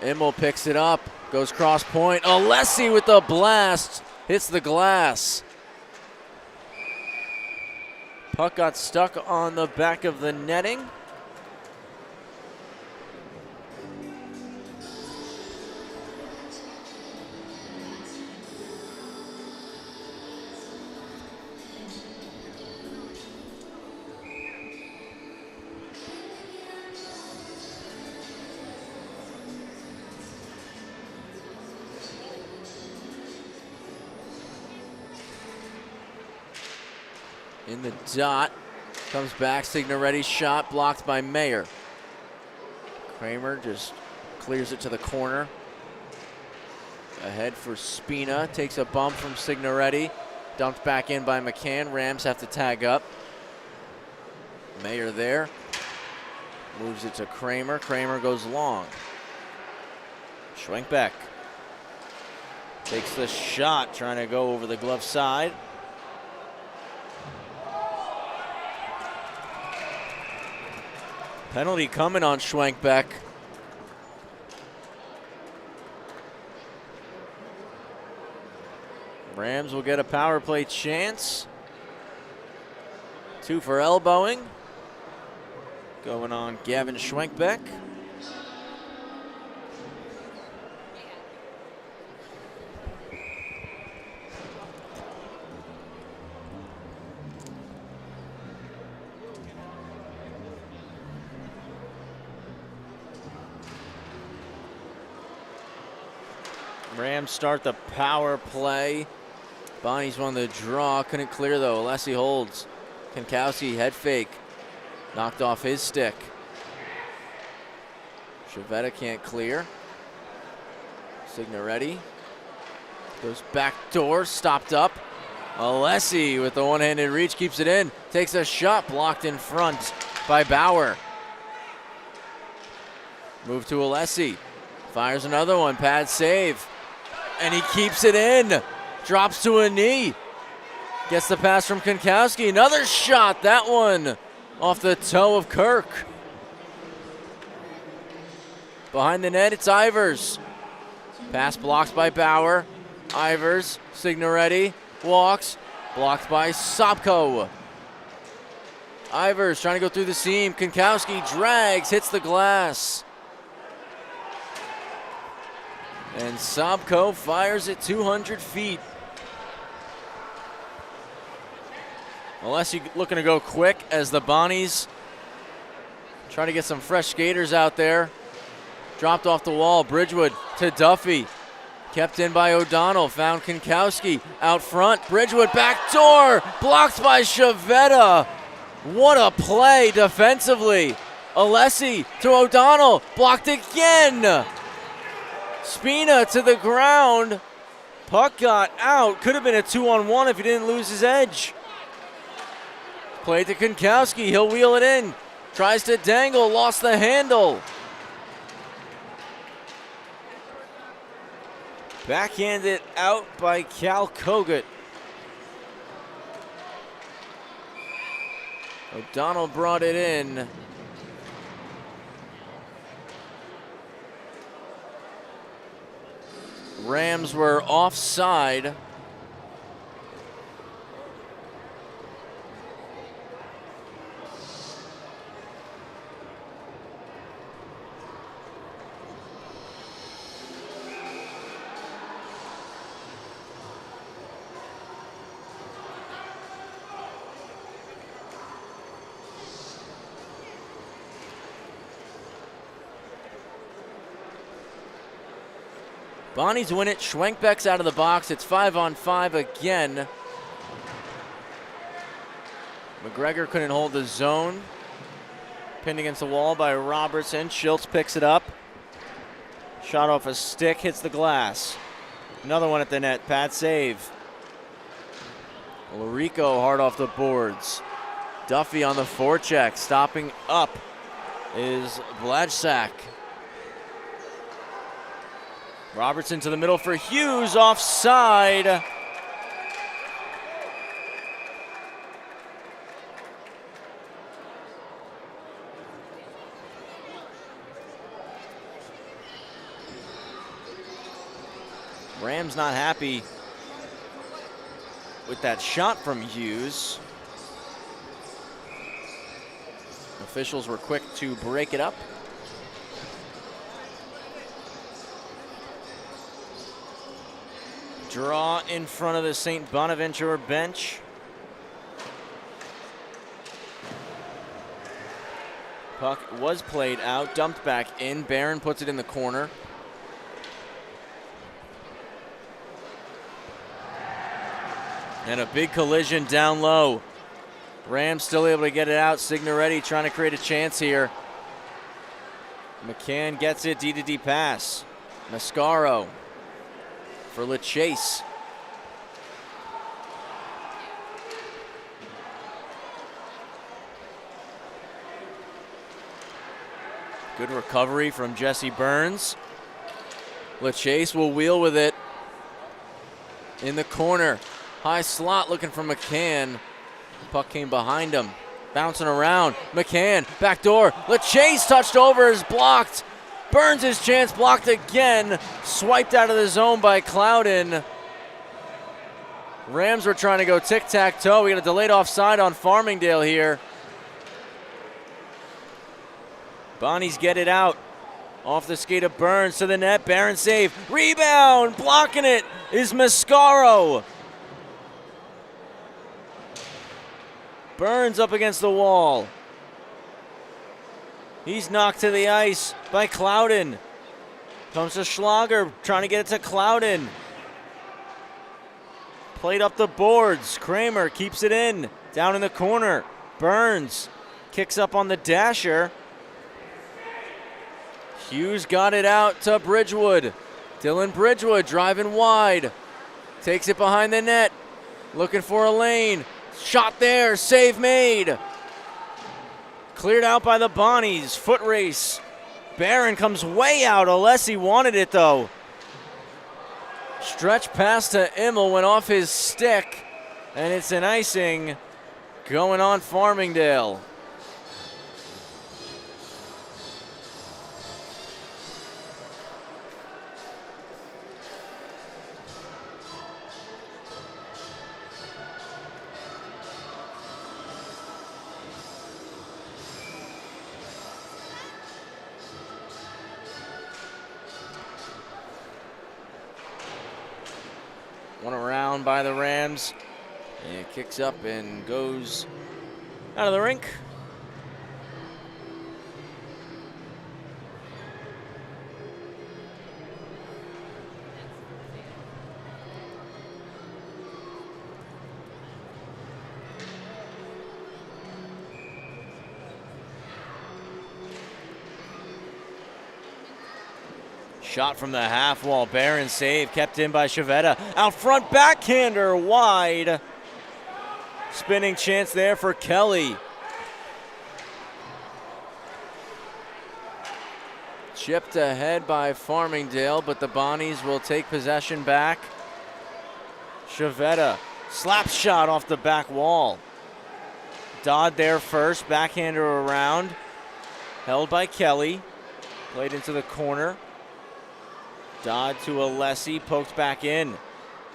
Immel picks it up, goes cross point. Alessi with the blast, hits the glass. Puck got stuck on the back of the netting. In the dot, comes back, Signoretti's shot blocked by Mayer. Kramer just clears it to the corner. Ahead for Spina, takes a bump from Signoretti. Dumped back in by McCann, Rams have to tag up. Mayer there, moves it to Kramer, Kramer goes long. Schwenkbeck takes the shot, trying to go over the glove side. Penalty coming on Schwenkbeck. Rams will get a power play chance. 2 for elbowing. Going on Gavin Schwenkbeck. Rams start the power play. Bonnie's won the draw, couldn't clear though. Alessi holds. Kankowski head fake. Knocked off his stick. Shavetta can't clear. Signoretti goes back door, stopped up. Alessi with the one-handed reach keeps it in. Takes a shot, blocked in front by Bauer. Move to Alessi. Fires another one, pad save. And he keeps it in. Drops to a knee. Gets the pass from Kankowski. Another shot, that one off the toe of Kirk. Behind the net, it's Ivers. Pass blocked by Bauer. Ivers, Signoretti, walks. Blocked by Sobko. Ivers trying to go through the seam. Kankowski drags, hits the glass. And Sobko fires it 200 feet. Alessi looking to go quick as the Bonnies try to get some fresh skaters out there. Dropped off the wall. Bridgewood to Duffy. Kept in by O'Donnell. Found Kankowski out front. Bridgewood backdoor. Blocked by Shavetta. What a play defensively. Alessi to O'Donnell. Blocked again. Spina to the ground. Puck got out. Could have been a 2-on-1 if he didn't lose his edge. Play to Kankowski. He'll wheel it in. Tries to dangle. Lost the handle. Backhanded out by Cal Kogut. O'Donnell brought it in. Rams were offside. Bonnies win it. Schwenkbeck's out of the box. It's 5-on-5 again. McGregor couldn't hold the zone. Pinned against the wall by Robertson. Schultz picks it up. Shot off a stick, hits the glass. Another one at the net. Pad save. Larico hard off the boards. Duffy on the forecheck. Stopping up is Blajczak. Robertson to the middle for Hughes, offside. Rams not happy with that shot from Hughes. Officials were quick to break it up. Draw in front of the St. Bonaventure bench. Puck was played out, dumped back in. Barron puts it in the corner. And a big collision down low. Rams still able to get it out. Signoretti trying to create a chance here. McCann gets it, D-to-D pass. Mascaro for LeChase. Good recovery from Jesse Burns. LeChase will wheel with it in the corner. High slot looking for McCann. Puck came behind him. bouncing around. McCann, back door. LeChase touched over, is blocked. Burns his chance, blocked again. Swiped out of the zone by Clouden. Rams were trying to go tic-tac-toe. We got a delayed offside on Farmingdale here. Bonnies get it out. Off the skate of Burns to the net. Barron save. Rebound. Blocking it is Mascaro. Burns up against the wall. He's knocked to the ice by Clouden. Comes to Schlager, trying to get it to Clouden. Played up the boards. Kramer keeps it in. Down in the corner. Burns kicks up on the dasher. Hughes got it out to Bridgewood. Dylan Bridgewood driving wide. Takes it behind the net. Looking for a lane. Shot there. Save made. Cleared out by the Bonnies. Foot race. Barron comes way out. Alessi wanted it though. Stretch pass to Immel, went off his stick. And it's an icing going on Farmingdale. One around by the Rams. And it kicks up and goes out of the rink. Shot from the half wall. Barron save. Kept in by Chavetta. Out front backhander wide. Spinning chance there for Kelly. Chipped ahead by Farmingdale, but the Bonnies will take possession back. Chavetta. Slap shot off the back wall. Dodd there first. Backhander around. Held by Kelly. Played into the corner. Dodd to Alessi, poked back in.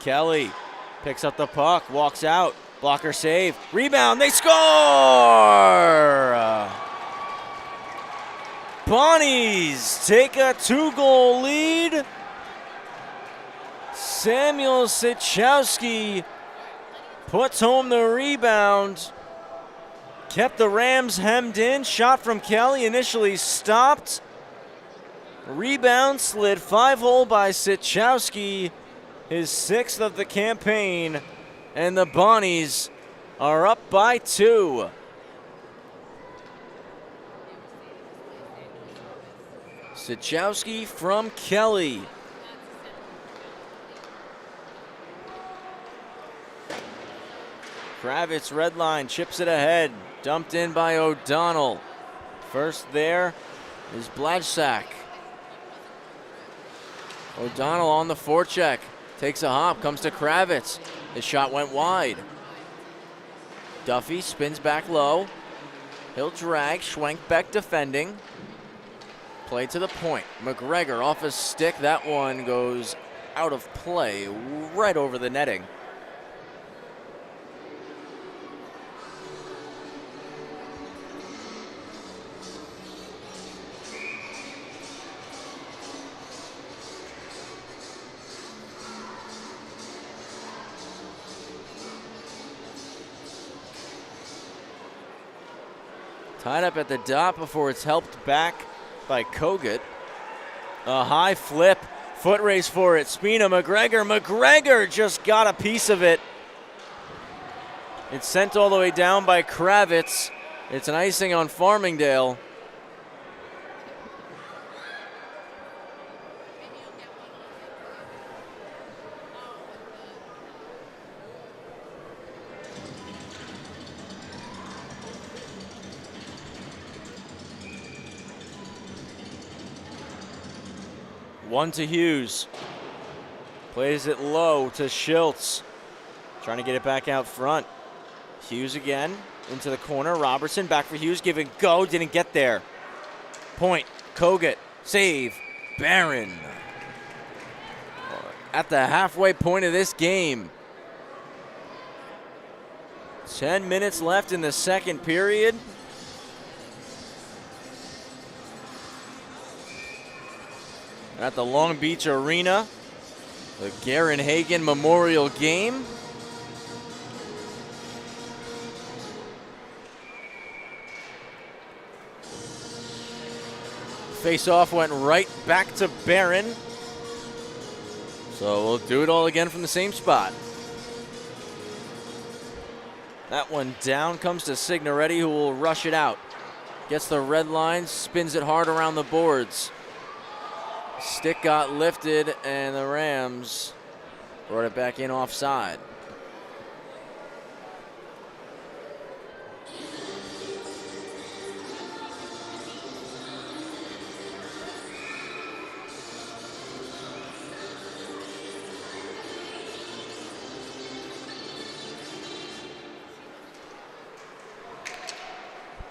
Kelly picks up the puck, walks out. Blocker save. Rebound, they score! Bonnies take a 2-goal lead. Samuel Sichowski puts home the rebound. Kept the Rams hemmed in. Shot from Kelly, initially stopped. Rebound slid 5-hole by Sichowski, his 6th of the campaign, and the Bonnies are up by 2. Sichowski from Kelly. Kravitz red line, chips it ahead, dumped in by O'Donnell. First there is Blajczak. O'Donnell on the forecheck. Takes a hop, comes to Kravitz. His shot went wide. Duffy spins back low. He'll drag. Schwenkbeck defending. Play to the point. McGregor off his stick. That one goes out of play, right over the netting. Tied up at the dot before it's helped back by Kogut. A high flip, foot race for it. Spina, McGregor. McGregor just got a piece of it. It's sent all the way down by Kravitz. It's an icing on Farmingdale. One to Hughes. Plays it low to Schultz. Trying to get it back out front. Hughes again. into the corner. Robertson back for Hughes, give it go, didn't get there. Point, Kogut, save, Barron. At the halfway point of this game. 10 minutes left in the second period. At the Long Beach Arena, the Garen Hagen Memorial Game. Face-off went right back to Barron. So we'll do it all again from the same spot. That one down, comes to Signoretti, who will rush it out. Gets the red line, spins it hard around the boards. Stick got lifted, and the Rams brought it back in offside.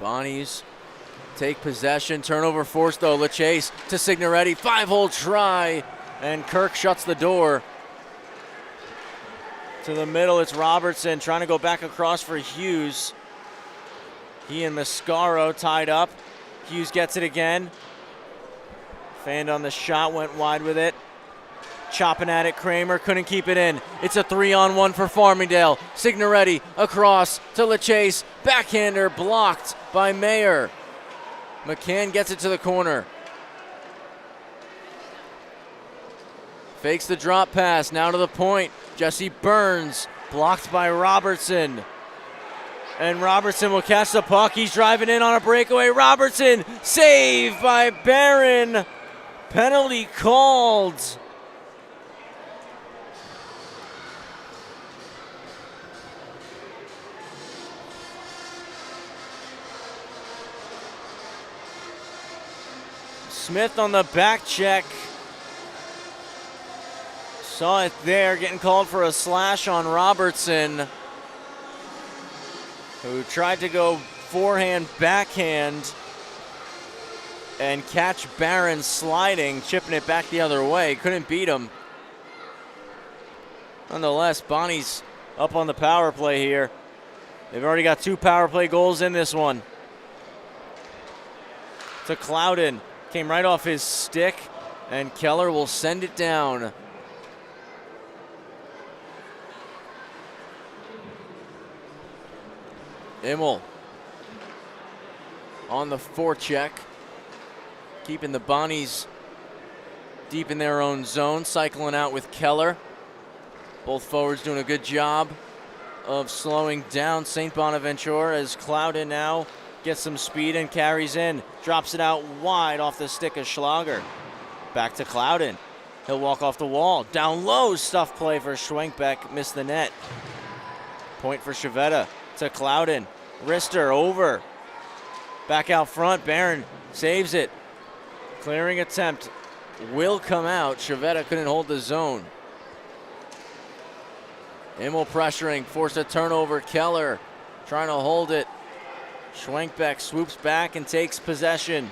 Bonnies take possession, turnover forced though. LaChase to Signoretti, 5-hole try, and Kirk shuts the door. To the middle, it's Robertson trying to go back across for Hughes. He and Mascaro tied up. Hughes gets it again. Fanned on the shot, went wide with it. Chopping at it, Kramer couldn't keep it in. It's a 3-on-1 for Farmingdale. Signoretti across to LaChase. Backhander blocked by Mayer. McCann gets it to the corner. Fakes the drop pass, now to the point. Jesse Burns, blocked by Robertson. And Robertson will catch the puck. He's driving in on a breakaway. Robertson, saved by Barron. Penalty called. Smith on the back check. Saw it there, getting called for a slash on Robertson, who tried to go forehand, backhand, and catch Barron sliding, chipping it back the other way. Couldn't beat him. Nonetheless, Bonnie's up on the power play here. They've already got 2 power play goals in this one. To Clouden. Came right off his stick, and Keller will send it down. Immel on the forecheck, keeping the Bonnies deep in their own zone, cycling out with Keller. Both forwards doing a good job of slowing down St. Bonaventure as Clouden now gets some speed and carries in. Drops it out wide off the stick of Schlager. Back to Clouden. He'll walk off the wall. Down low, stuff play for Schwenkbeck. Missed the net. Point for Chavetta to Clouden. Rister over. Back out front. Barron saves it. Clearing attempt will come out. Chavetta couldn't hold the zone. Immel pressuring. Forced a turnover. Keller trying to hold it. Schwenkbeck swoops back and takes possession.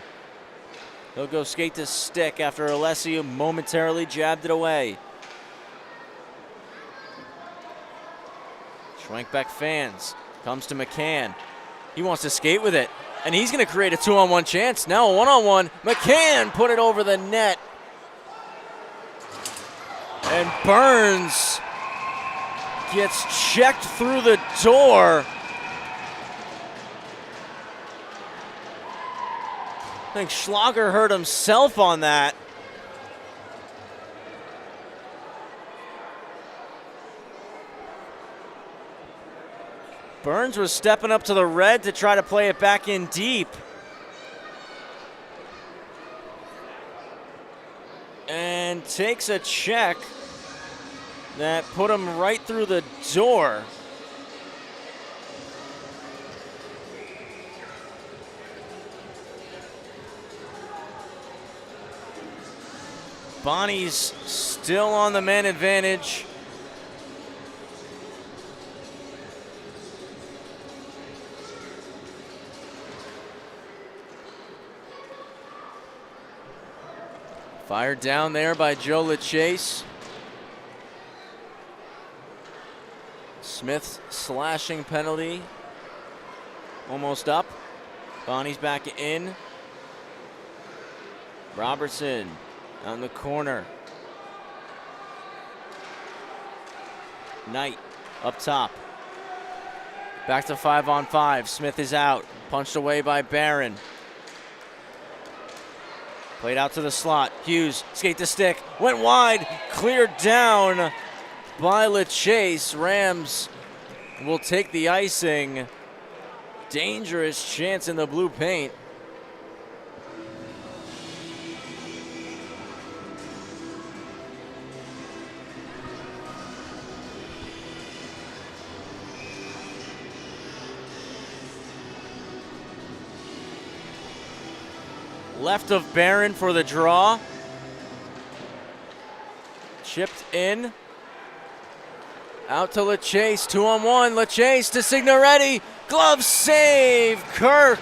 He'll go skate to stick after Alessio momentarily jabbed it away. Schwenkbeck fans. Comes to McCann. He wants to skate with it, and he's going to create a 2-on-1 chance. Now a 1-on-1. McCann put it over the net. And Burns gets checked through the door. I think Schlager hurt himself on that. Burns was stepping up to the red to try to play it back in deep. And takes a check that put him right through the door. Bonnie's still on the man advantage. Fired down there by Joe LaChase. Smith's slashing penalty almost up. Bonnie's back in. Robertson on the corner. Knight up top. Back to 5-on-5. Smith is out. Punched away by Barron. Played out to the slot. Hughes, skate the stick. Went wide. Cleared down by LaChase. Rams will take the icing. Dangerous chance in the blue paint. Left of Barron for the draw. Chipped in. Out to LaChase, 2-on-1. LaChase to Signoretti. Glove save, Kirk.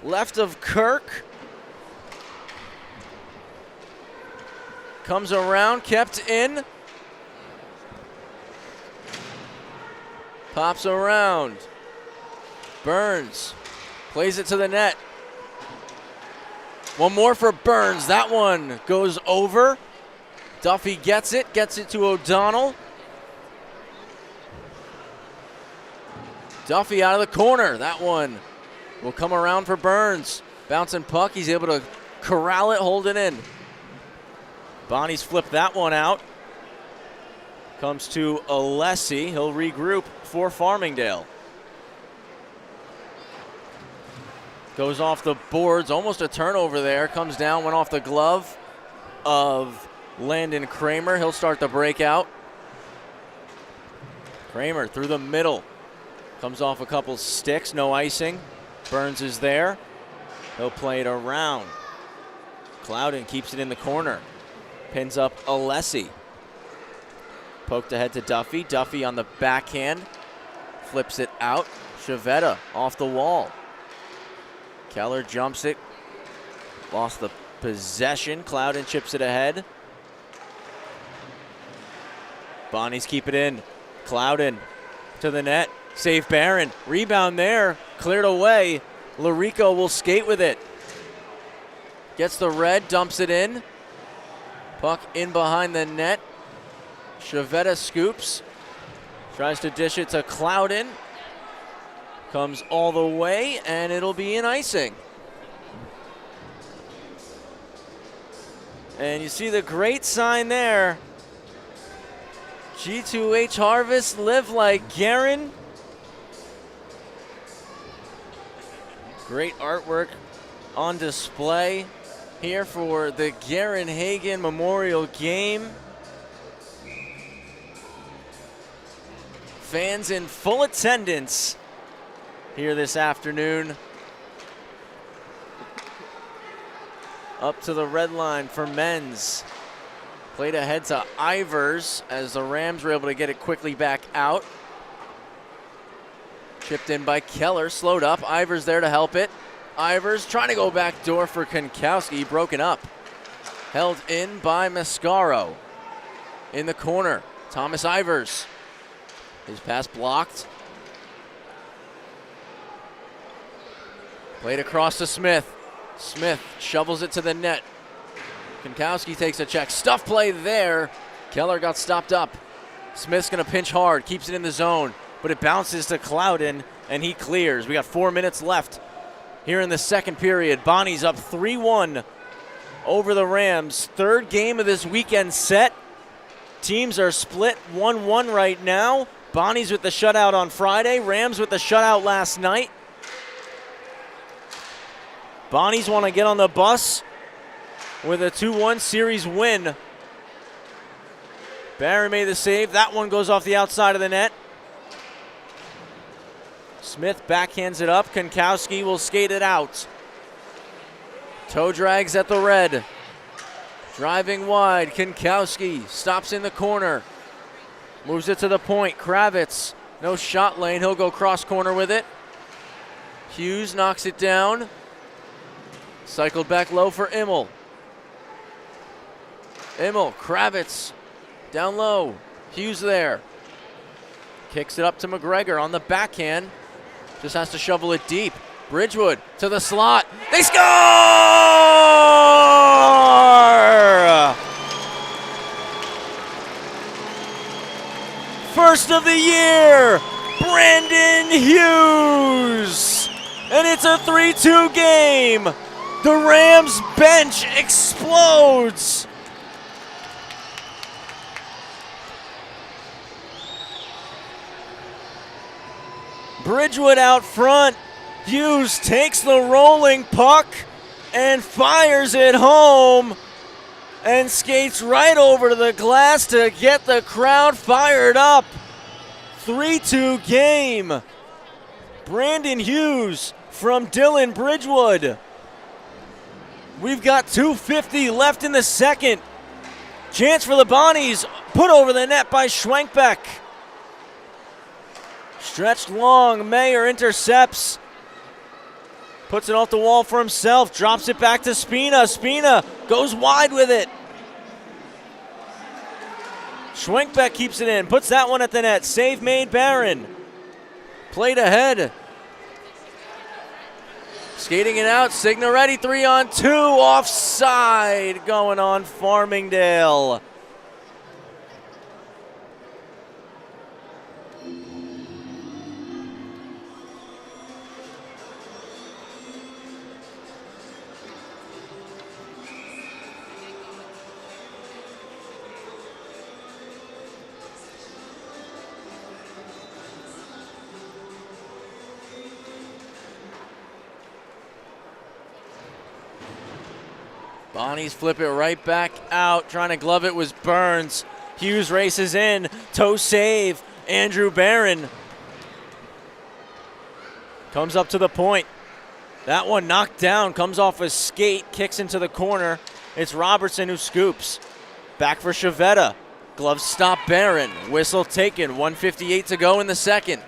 Left of Kirk. Comes around, kept in. Pops around. Burns plays it to the net. One more for Burns. That one goes over. Duffy gets it to O'Donnell. Duffy out of the corner. That one will come around for Burns. Bouncing puck, he's able to corral it, hold it in. Bonnie's flipped that one out. Comes to Alessi. He'll regroup for Farmingdale. Goes off the boards, almost a turnover there. Comes down, went off the glove of Landon Kramer. He'll start the breakout. Kramer through the middle. Comes off a couple sticks, no icing. Burns is there. He'll play it around. Clouden keeps it in the corner. Pins up Alessi. Poked ahead to Duffy. Duffy on the backhand. Flips it out. Chavetta off the wall. Keller jumps it. Lost the possession. Clouden chips it ahead. Bonnie's keep it in. Clouden to the net. Save Barron. Rebound there. Cleared away. Larico will skate with it. Gets the red. Dumps it in. Puck in behind the net. Chavetta scoops. Tries to dish it to Clouden. Comes all the way, and it'll be an icing. And you see the great sign there. G2H Harvest, live like Guerin. Great artwork on display here for the Guerin Hagen Memorial Game. Fans in full attendance here this afternoon. Up to the red line for men's. Played ahead to Ivers as the Rams were able to get it quickly back out. Chipped in by Keller, slowed up. Ivers there to help it. Ivers trying to go back door for Konkowski, broken up. Held in by Mascaro. In the corner, Thomas Ivers. His pass blocked. Played across to Smith. Smith shovels it to the net. Konkowski takes a check. Stuff play there. Keller got stopped up. Smith's going to pinch hard, keeps it in the zone, but it bounces to Clouden, and he clears. We got 4 minutes left here in the second period. Bonnie's up 3-1 over the Rams. Third game of this weekend set. Teams are split 1-1 right now. Bonnie's with the shutout on Friday. Rams with the shutout last night. Bonnie's want to get on the bus with a 2-1 series win. Barron made the save. That one goes off the outside of the net. Smith backhands it up. Konkowski will skate it out. Toe drags at the red. Driving wide. Konkowski stops in the corner. Moves it to the point. Kravitz, no shot lane. He'll go cross corner with it. Hughes knocks it down. Cycled back low for Immel. Immel, Kravitz, down low. Hughes there. Kicks it up to McGregor on the backhand. Just has to shovel it deep. Bridgewood to the slot. They score! First of the year, Brandon Hughes. And it's a 3-2 game. The Rams bench explodes. Bridgewood out front. Hughes takes the rolling puck and fires it home and skates right over to the glass to get the crowd fired up. 3-2 game. Brandon Hughes from Dylan Bridgewood. We've got 2:50 left in the second. Chance for the Bonnies, put over the net by Schwenkbeck. Stretched long, Mayer intercepts. Puts it off the wall for himself, drops it back to Spina. Spina goes wide with it. Schwenkbeck keeps it in, puts that one at the net. Save made, Barron. Played ahead. Skating it out, Signoretti 3-on-2, offside going on Farmingdale. Bonnies flip it right back out. Trying to glove it was Burns. Hughes races in. Toe save. Andrew Barron comes up to the point. That one knocked down. Comes off a skate. Kicks into the corner. It's Robertson who scoops. Back for Chavetta. Glove stop Barron. Whistle taken. 1:58 to go in the second.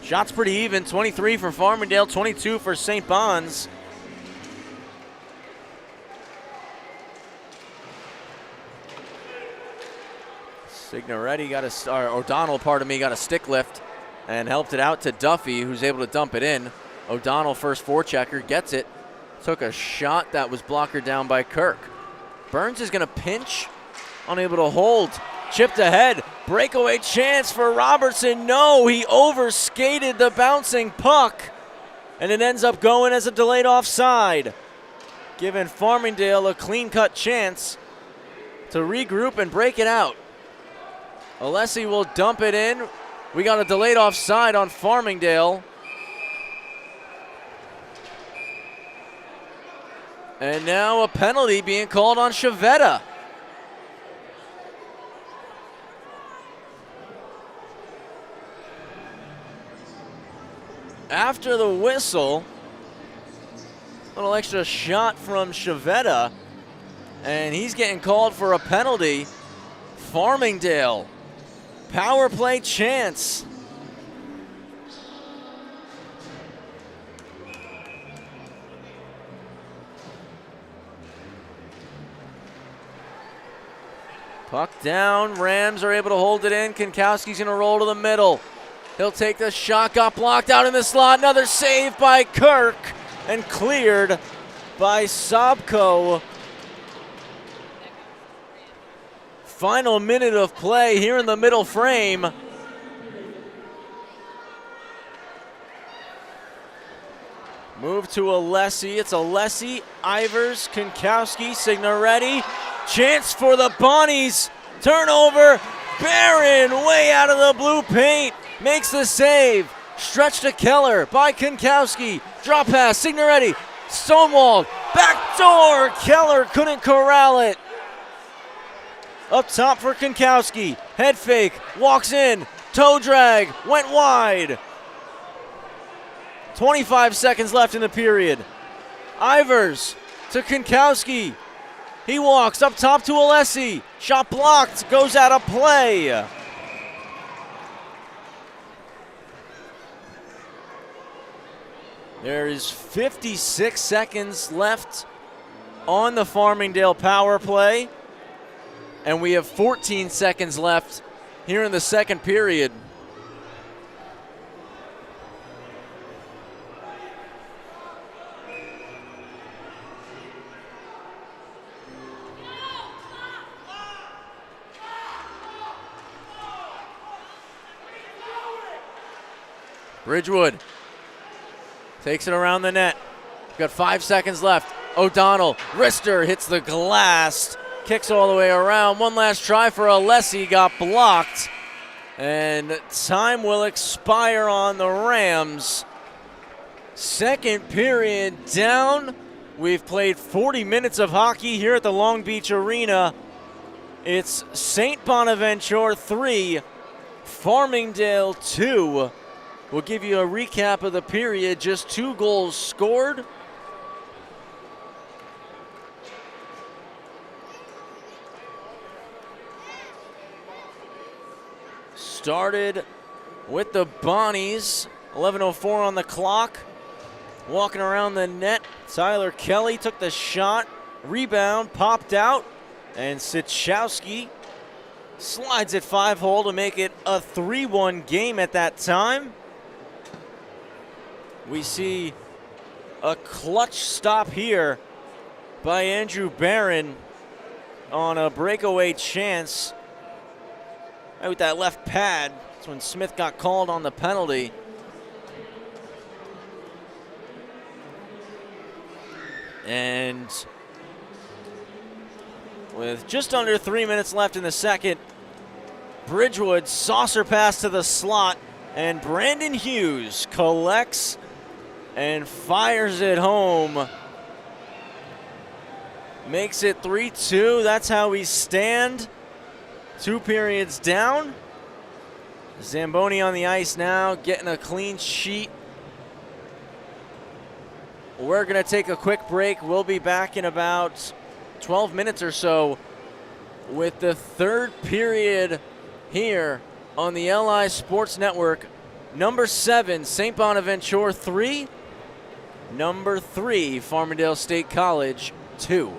Shots pretty even, 23 for Farmingdale, 22 for St. Bon's. Signoretti got O'Donnell, got a stick lift and helped it out to Duffy, who's able to dump it in. O'Donnell, first forechecker, gets it. Took a shot that was blocker down by Kirk. Burns is gonna pinch, unable to hold. Chipped ahead, breakaway chance for Robertson. No, he overskated the bouncing puck, and it ends up going as a delayed offside, giving Farmingdale a clean-cut chance to regroup and break it out. Alessi will dump it in. We got a delayed offside on Farmingdale. And now a penalty being called on Chavetta. After the whistle, a little extra shot from Chavetta, and he's getting called for a penalty. Farmingdale, power play chance. Puck down, Rams are able to hold it in. Konkowski's gonna roll to the middle. He'll take the shot, got blocked out in the slot. Another save by Kirk and cleared by Sobko. Final minute of play here in the middle frame. Move to Alessi. It's Alessi, Ivers, Konkowski, Signoretti. Chance for the Bonnies. Turnover. Barron way out of the blue paint. Makes the save. Stretch to Keller by Konkowski. Drop pass, Signoretti. Stonewalled. Back door. Keller couldn't corral it. Up top for Konkowski. Head fake. Walks in. Toe drag. Went wide. 25 seconds left in the period. Ivers to Konkowski. He walks up top to Alessi. Shot blocked. Goes out of play. There is 56 seconds left on the Farmingdale power play. And we have 14 seconds left here in the second period. Bridgewood takes it around the net. We've got 5 seconds left. O'Donnell, wrister hits the glass, kicks all the way around. One last try for Alessi, got blocked. And time will expire on the Rams. Second period down. We've played 40 minutes of hockey here at the Long Beach Arena. It's St. Bonaventure 3, Farmingdale 2. We'll give you a recap of the period. Just 2 goals scored. Started with the Bonnies. 11:04 on the clock. Walking around the net. Tyler Kelly took the shot. Rebound, popped out. And Sichowski slides it 5-hole to make it a 3-1 game at that time. We see a clutch stop here by Andrew Barron on a breakaway chance. Right with that left pad. That's when Smith got called on the penalty. And with just under 3 minutes left in the second, Bridgewood saucer pass to the slot, and Brandon Hughes collects and fires it home. Makes it 3-2. That's how we stand. 2 periods down. Zamboni on the ice now, getting a clean sheet. We're going to take a quick break. We'll be back in about 12 minutes or so with the third period here on the LI Sports Network. Number 7, St. Bonaventure 3. Number 3, Farmingdale State College 2.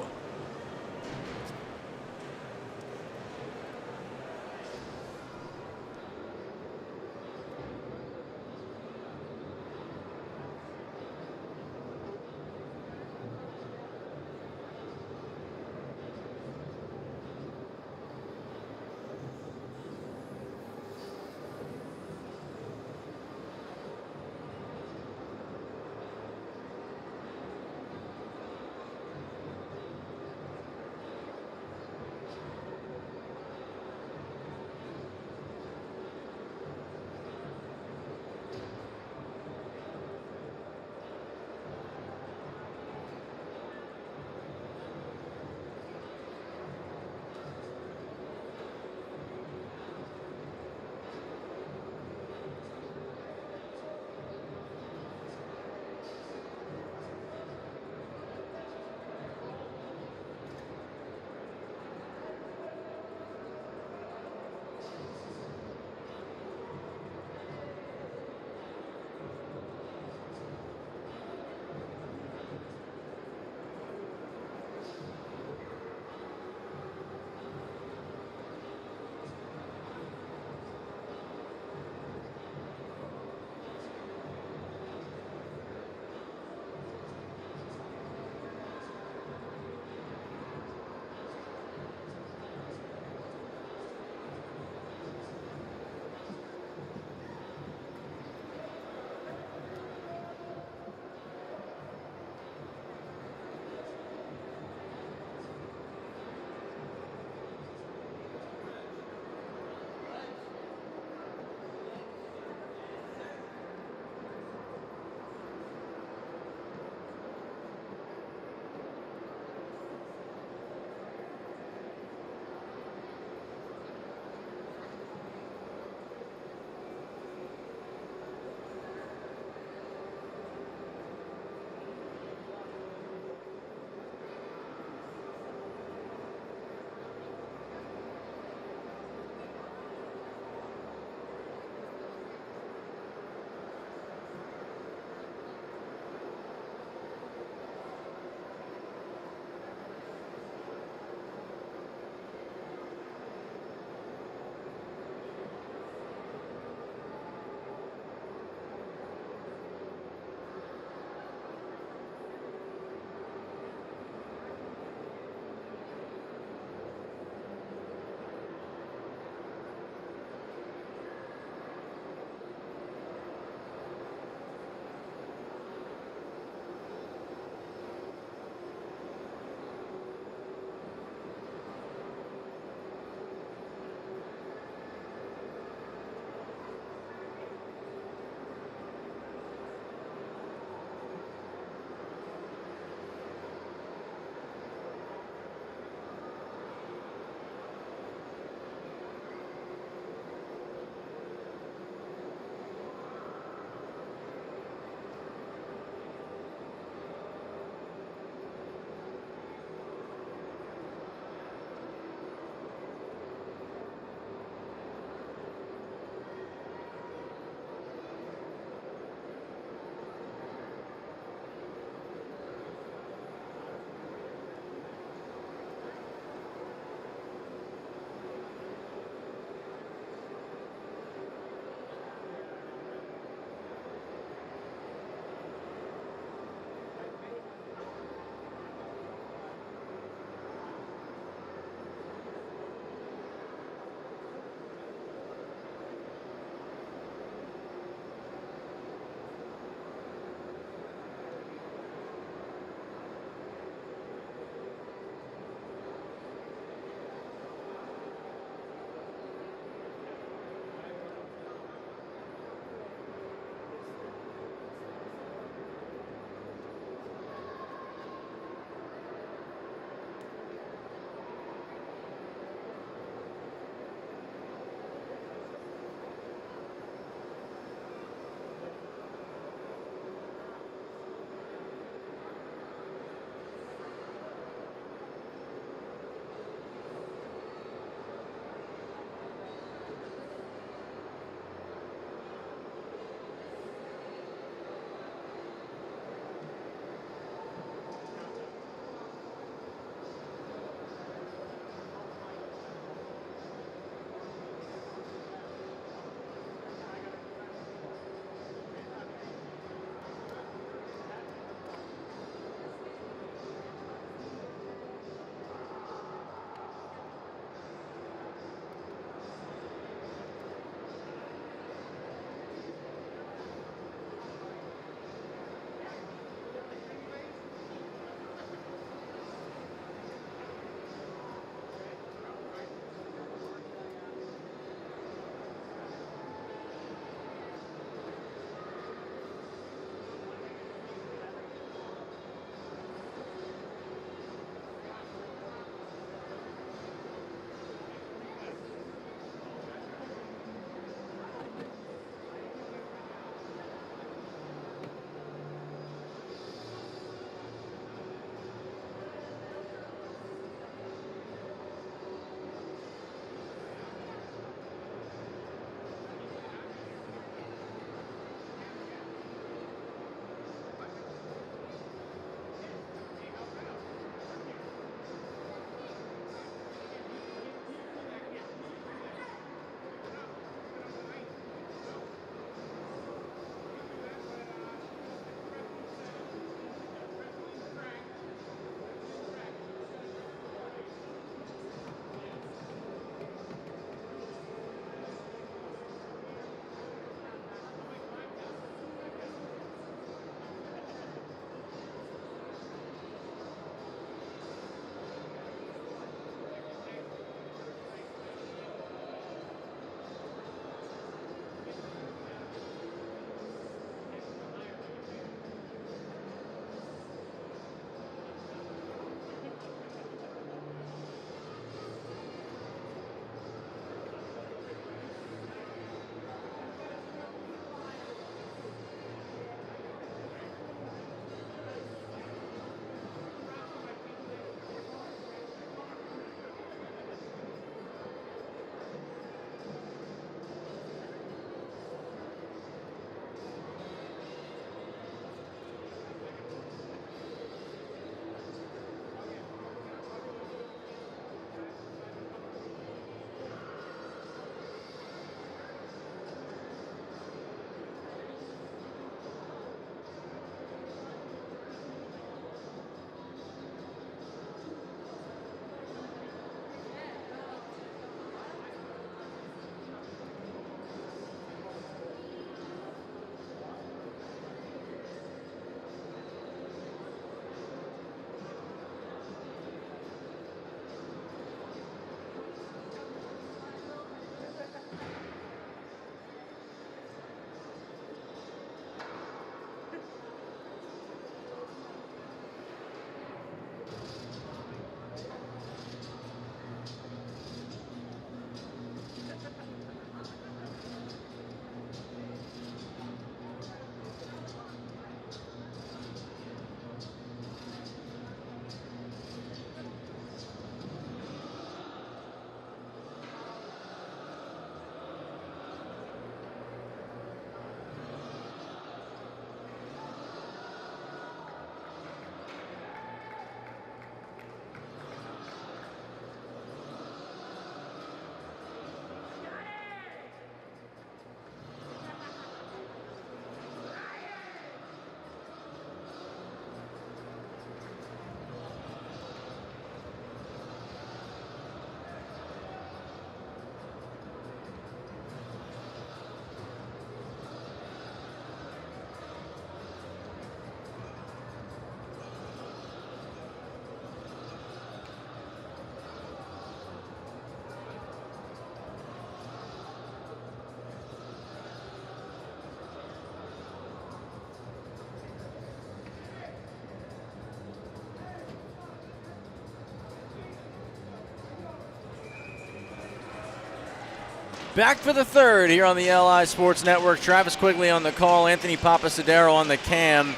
Back for the third here on the LI Sports Network. Travis Quigley on the call, Anthony Papasadero on the cam.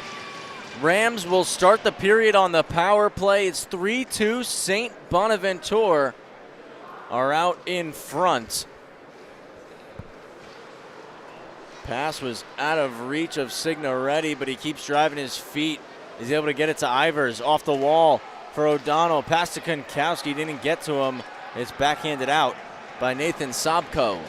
Rams will start the period on the power play. It's 3-2. St. Bonaventure are out in front. Pass was out of reach of Signoretti, but he keeps driving his feet. He's able to get it to Ivers, off the wall for O'Donnell. Pass to Kunkowski, didn't get to him. It's backhanded out by Nathan Sobko.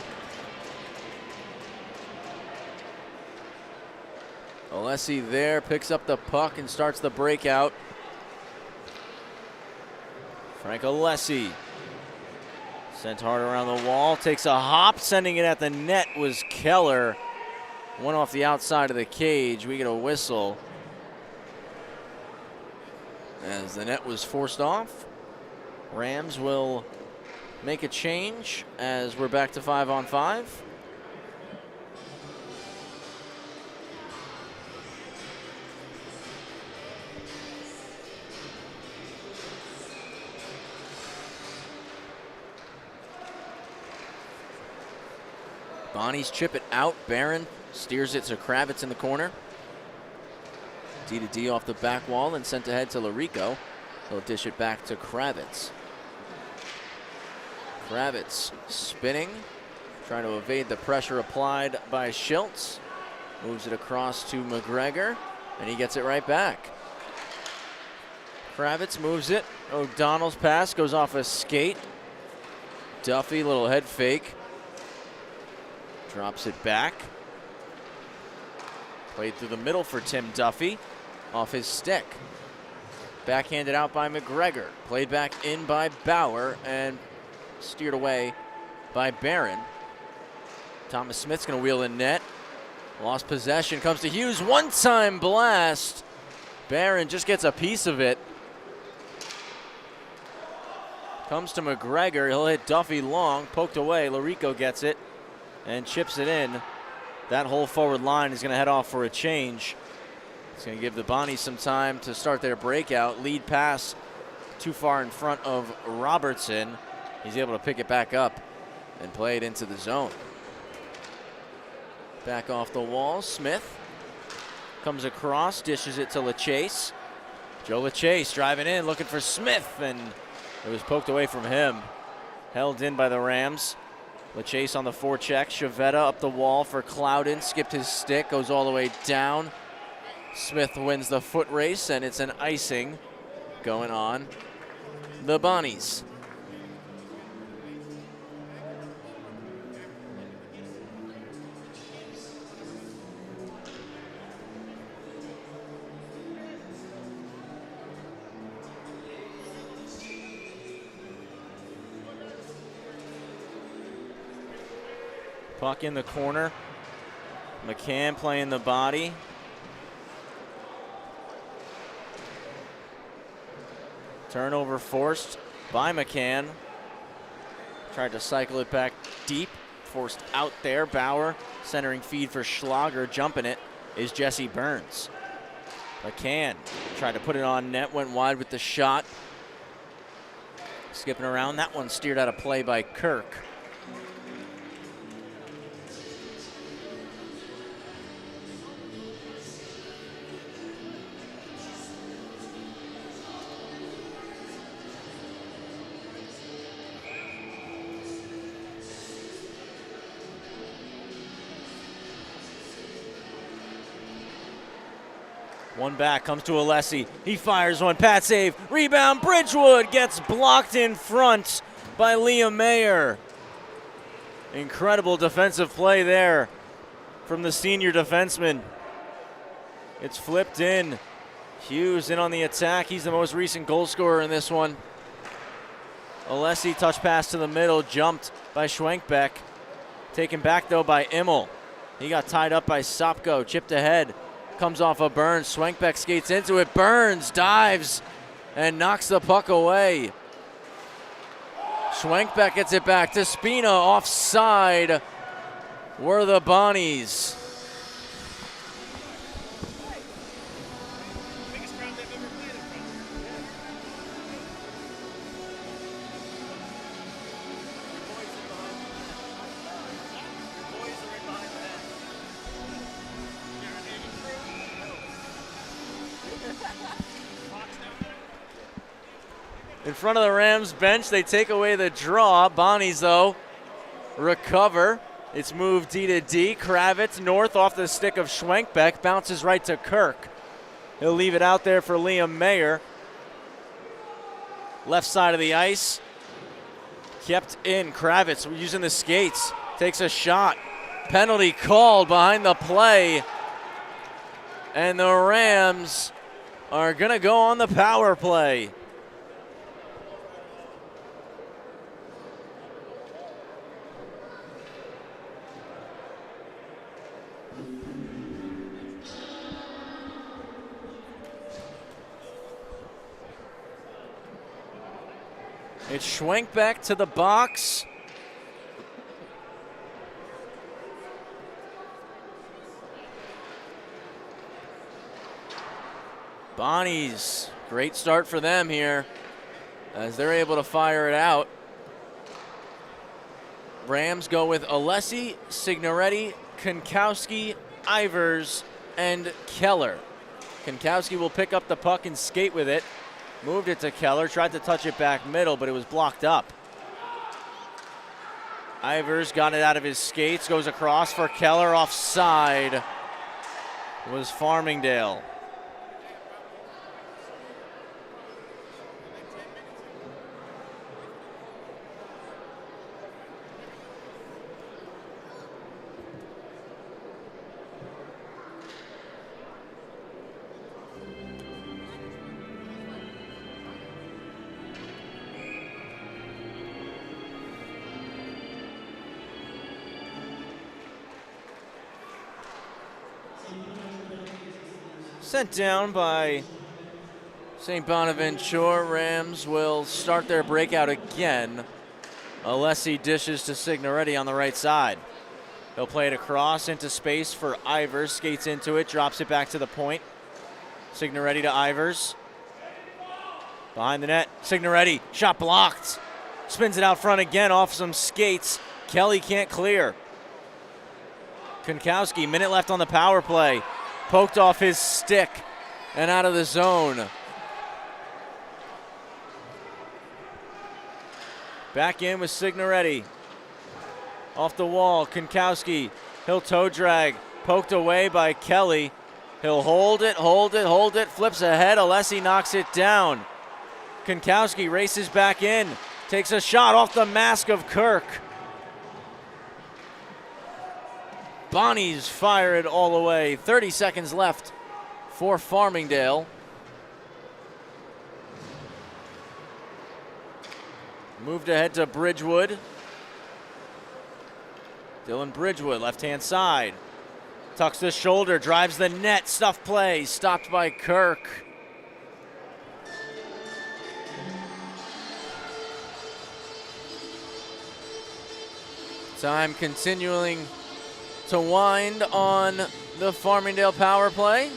Alessi there, picks up the puck and starts the breakout. Frank Alessi sent hard around the wall, takes a hop, sending it at the net was Keller. One off the outside of the cage. We get a whistle as the net was forced off. Rams will make a change as we're back to 5-on-5. Bonnie's chip it out. Barron steers it to Kravitz in the corner. D to D off the back wall and sent ahead to Larico. He'll dish it back to Kravitz. Kravitz spinning, trying to evade the pressure applied by Schultz. Moves it across to McGregor, and he gets it right back. Kravitz moves it. O'Donnell's pass goes off a skate. Duffy, little head fake. Drops it back. Played through the middle for Tim Duffy. Off his stick. Backhanded out by McGregor. Played back in by Bauer and steered away by Barron. Thomas Smith's going to wheel in net. Lost possession. Comes to Hughes. One-time blast. Barron just gets a piece of it. Comes to McGregor. He'll hit Duffy long. Poked away. Larico gets it and chips it in. That whole forward line is going to head off for a change. It's going to give the Bonnies some time to start their breakout. Lead pass too far in front of Robertson. He's able to pick it back up and play it into the zone. Back off the wall. Smith comes across, dishes it to LaChase. Joe LaChase driving in, looking for Smith, and it was poked away from him. Held in by the Rams. LaChase on the forecheck. Chavetta up the wall for Clouden. Skipped his stick, goes all the way down. Smith wins the foot race, and it's an icing going on the Bonnies. Puck in the corner. McCann playing the body. Turnover forced by McCann. Tried to cycle it back deep. Forced out there. Bauer centering feed for Schlager. Jumping it is Jesse Burns. McCann tried to put it on net. Went wide with the shot. Skipping around. That one steered out of play by Kirk. One back, comes to Alessi. He fires one, pat save, rebound, Bridgewood gets blocked in front by Liam Mayer. Incredible defensive play there from the senior defenseman. It's flipped in. Hughes in on the attack. He's the most recent goal scorer in this one. Alessi touch pass to the middle, jumped by Schwenkbeck. Taken back though by Immel. He got tied up by Sopko, chipped ahead. Comes off of Burns. Schwenkbeck skates into it. Burns dives and knocks the puck away. Schwenkbeck gets it back to Spina. Offside were the Bonnies. in front of the Rams bench. They take away the draw. Bonnies, though, recover. It's moved D to D. Kravitz north off the stick of Schwenkbeck. Bounces right to Kirk. He'll leave it out there for Liam Mayer. Left side of the ice. Kept in. Kravitz using the skates. Takes a shot. Penalty called behind the play. And the Rams are going to go on the power play. It's Schwenkbeck to the box. Bonnies, great start for them here as they're able to fire it out. Rams go with Alessi, Signoretti, Konkowski, Ivers, and Keller. Konkowski will pick up the puck and skate with it. Moved it to Keller, tried to touch it back middle, but it was blocked up. Ivers got it out of his skates, goes across for Keller, offside. It was Farmingdale. Sent down by St. Bonaventure. Rams will start their breakout again. Alessi dishes to Signoretti on the right side. He'll play it across into space for Ivers. Skates into it, drops it back to the point. Signoretti to Ivers. Behind the net, Signoretti, shot blocked. Spins it out front again off some skates. Kelly can't clear. Konkowski, minute left on the power play. Poked off his stick and out of the zone. Back in with Signoretti. Off the wall, Konkowski. He'll toe drag. Poked away by Kelly. He'll hold it, flips ahead. Alessi knocks it down. Konkowski races back in. Takes a shot off the mask of Kirk. Bonnies fire it all away. 30 seconds left for Farmingdale. Moved ahead to Bridgewood. Dylan Bridgewood, left-hand side. Tucks the shoulder, drives the net, stuff play, stopped by Kirk. Time continuing to wind on the Farmingdale power play.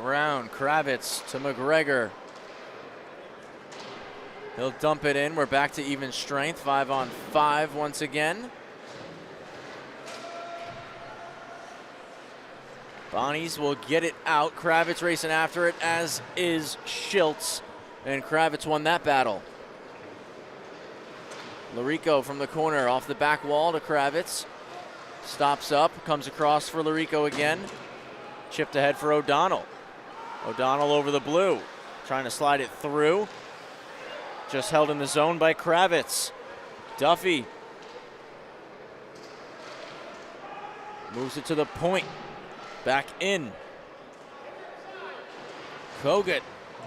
Around, Kravitz to McGregor. He'll dump it in. We're back to even strength, 5-on-5 once again. Bonnies will get it out. Kravitz racing after it, as is Schiltz. And Kravitz won that battle. Larico from the corner, off the back wall to Kravitz. Stops up, comes across for Larico again. Chipped ahead for O'Donnell. O'Donnell over the blue, trying to slide it through. Just held in the zone by Kravitz. Duffy moves it to the point. Back in. Kogut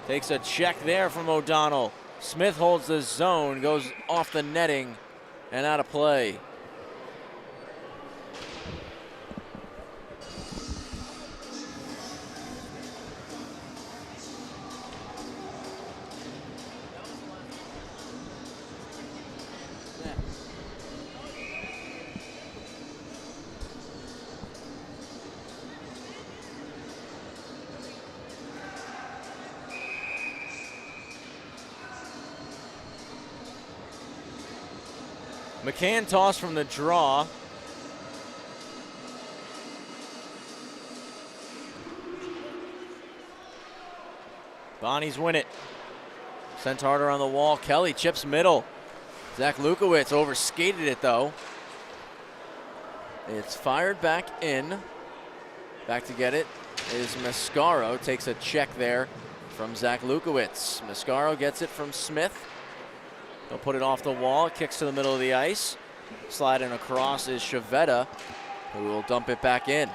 takes a check there from O'Donnell. Smith holds the zone, goes off the netting and out of play. McCann toss from the draw. Bonnie's win it. Sent harder on the wall. Kelly chips middle. Zach Lukowitz overskated it though. It's fired back in. Back to get it is Mascaro. Takes a check there from Zach Lukowitz. Mascaro gets it from Smith. He'll put it off the wall. Kicks to the middle of the ice. Sliding across is Chavetta, who will dump it back in.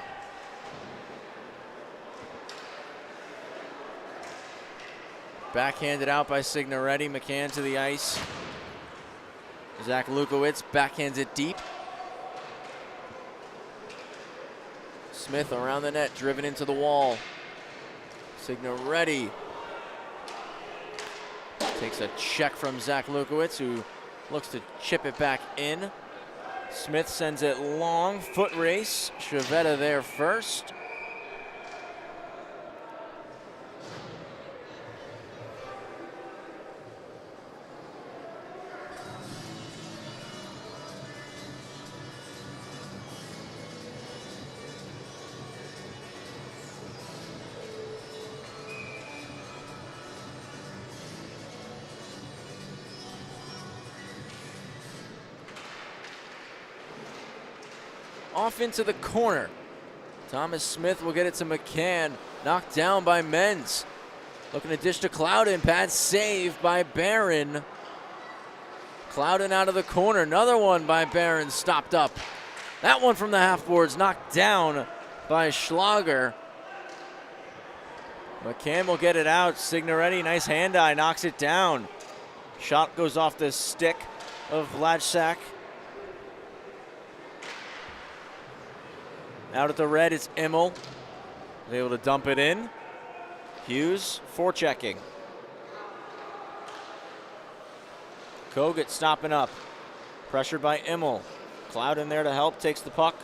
Backhanded out by Signoretti. McCann to the ice. Zach Lukowitz backhands it deep. Smith around the net, driven into the wall. Signoretti takes a check from Zach Lukowitz, who looks to chip it back in. Smith sends it long, foot race. Chavetta there first. Off into the corner. Thomas Smith will get it to McCann. Knocked down by Menz. Looking to dish to Clouden. Pad save by Barron. Clouden out of the corner. Another one by Barron. Stopped up. That one from the half boards. Knocked down by Schlager. McCann will get it out. Signoretti, nice hand eye. Knocks it down. Shot goes off the stick of Vlachak. Out at the red, it's Immel. Able to dump it in. Hughes forechecking. Kogut stopping up. Pressured by Immel. Cloud in there to help, takes the puck.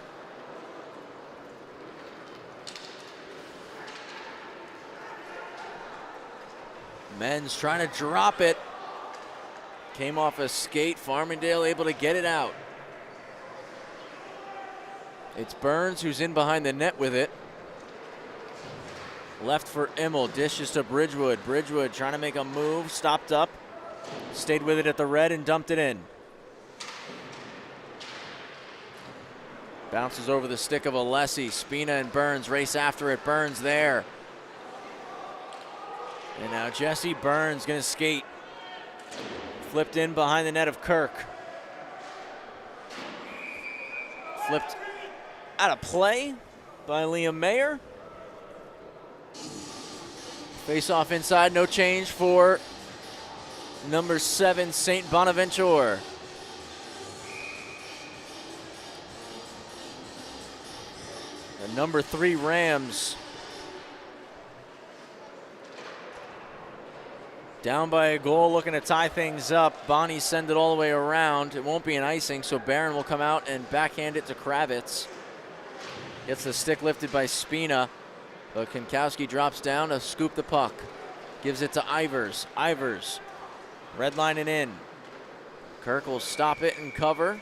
Men's trying to drop it. Came off a skate. Farmingdale able to get it out. It's Burns who's in behind the net with it. Left for Immel, dishes to Bridgewood. Bridgewood trying to make a move, stopped up. Stayed with it at the red and dumped it in. Bounces over the stick of Alessi. Spina and Burns race after it. Burns there. And now Jesse Burns gonna skate. Flipped in behind the net of Kirk. Flipped out of play by Liam Mayer. Face off inside, no change for number 7, St. Bonaventure. The number 3 Rams. Down by a goal, looking to tie things up. Bonnie send it all the way around. It won't be an icing, so Barron will come out and backhand it to Kravitz. Gets the stick lifted by Spina, but Kankowski drops down to scoop the puck. Gives it to Ivers. Ivers redlining in. Kirk will stop it and cover.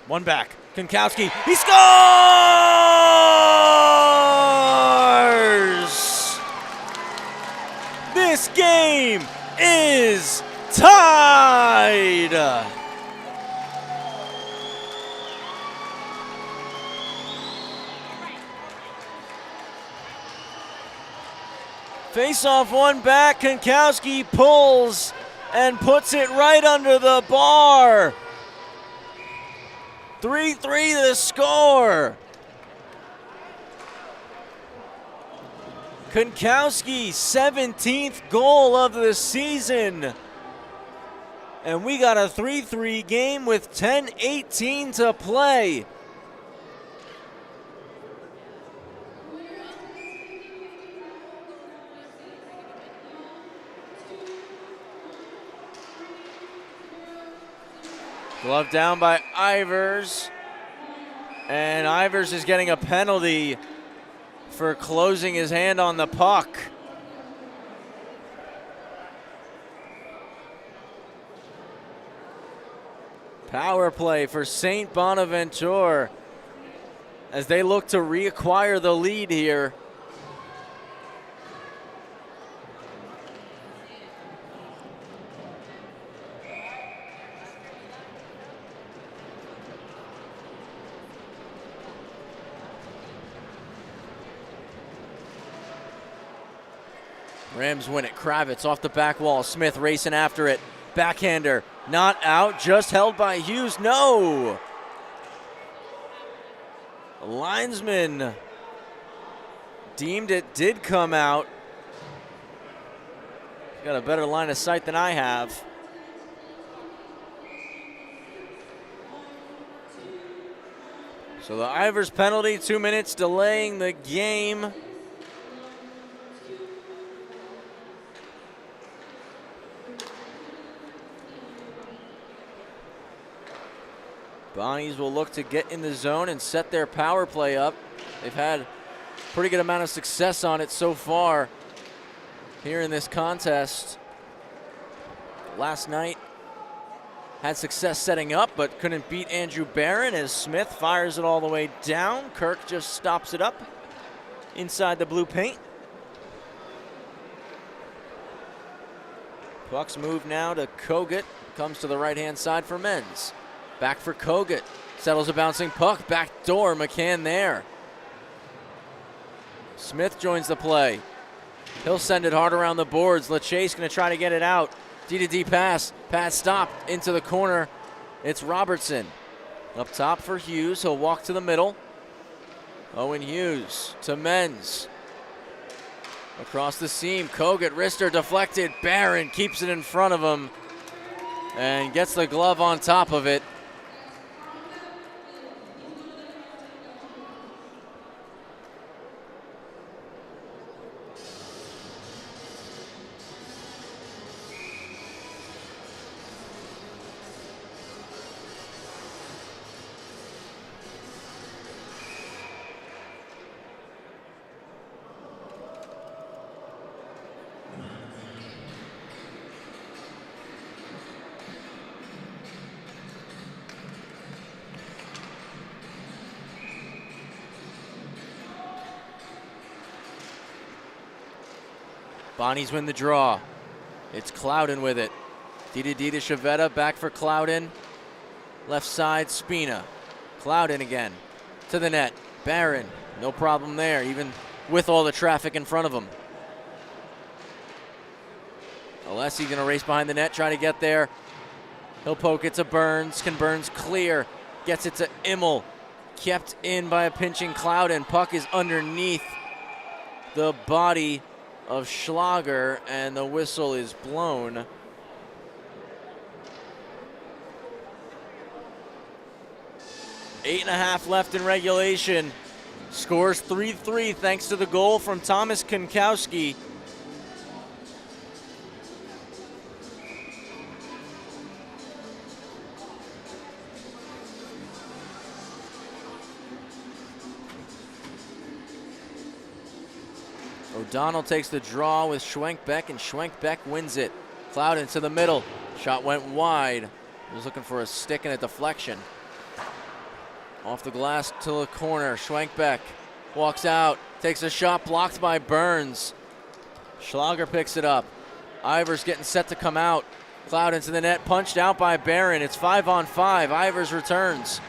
One back. Kankowski. He scores! This game is tied. Face off one back. Kankowski pulls and puts it right under the bar. 3-3 the score. Kankowski, 17th goal of the season. And we got a 3-3 game with 10:18 to play. Glove down by Ivers. And Ivers is getting a penalty for closing his hand on the puck. Power play for St. Bonaventure as they look to reacquire the lead here. Rams win it. Kravitz off the back wall. Smith racing after it. Backhander. Not out. Just held by Hughes. No. Linesman deemed it did come out. Got a better line of sight than I have. So the Ivers penalty, 2 minutes delaying the game. Bonnies will look to get in the zone and set their power play up. They've had a pretty good amount of success on it so far here in this contest. Last night had success setting up, but couldn't beat Andrew Barron as Smith fires it all the way down. Kirk just stops it up inside the blue paint. Puck's move now to Kogut. Comes to the right-hand side for men's. Back for Kogut. Settles a bouncing puck. Back door. McCann there. Smith joins the play. He'll send it hard around the boards. LeChase going to try to get it out. D-to-D pass. Pass stopped into the corner. It's Robertson. Up top for Hughes. He'll walk to the middle. Owen Hughes to men's. Across the seam. Kogut. Wrister deflected. Barron keeps it in front of him and gets the glove on top of it. Bonnies win the draw. It's Clouden with it. D-to-D to Chavetta, back for Clouden. Left side, Spina. Clouden again to the net. Barron, no problem there, even with all the traffic in front of him. Alessi gonna race behind the net, try to get there. He'll poke it to Burns. Can Burns clear? Gets it to Immel. Kept in by a pinching Clouden. Puck is underneath the body of Schlager, and the whistle is blown. Eight and a half left in regulation. Scores 3-3 thanks to the goal from Thomas Konkowski. O'Donnell takes the draw with Schwenkbeck, and Schwenkbeck wins it. Clouden to the middle. Shot went wide. He was looking for a stick and a deflection. Off the glass to the corner. Schwenkbeck walks out, takes a shot blocked by Burns. Schlager picks it up. Ivers getting set to come out. Clouden to the net, punched out by Barron. It's 5-on-5. Ivers returns.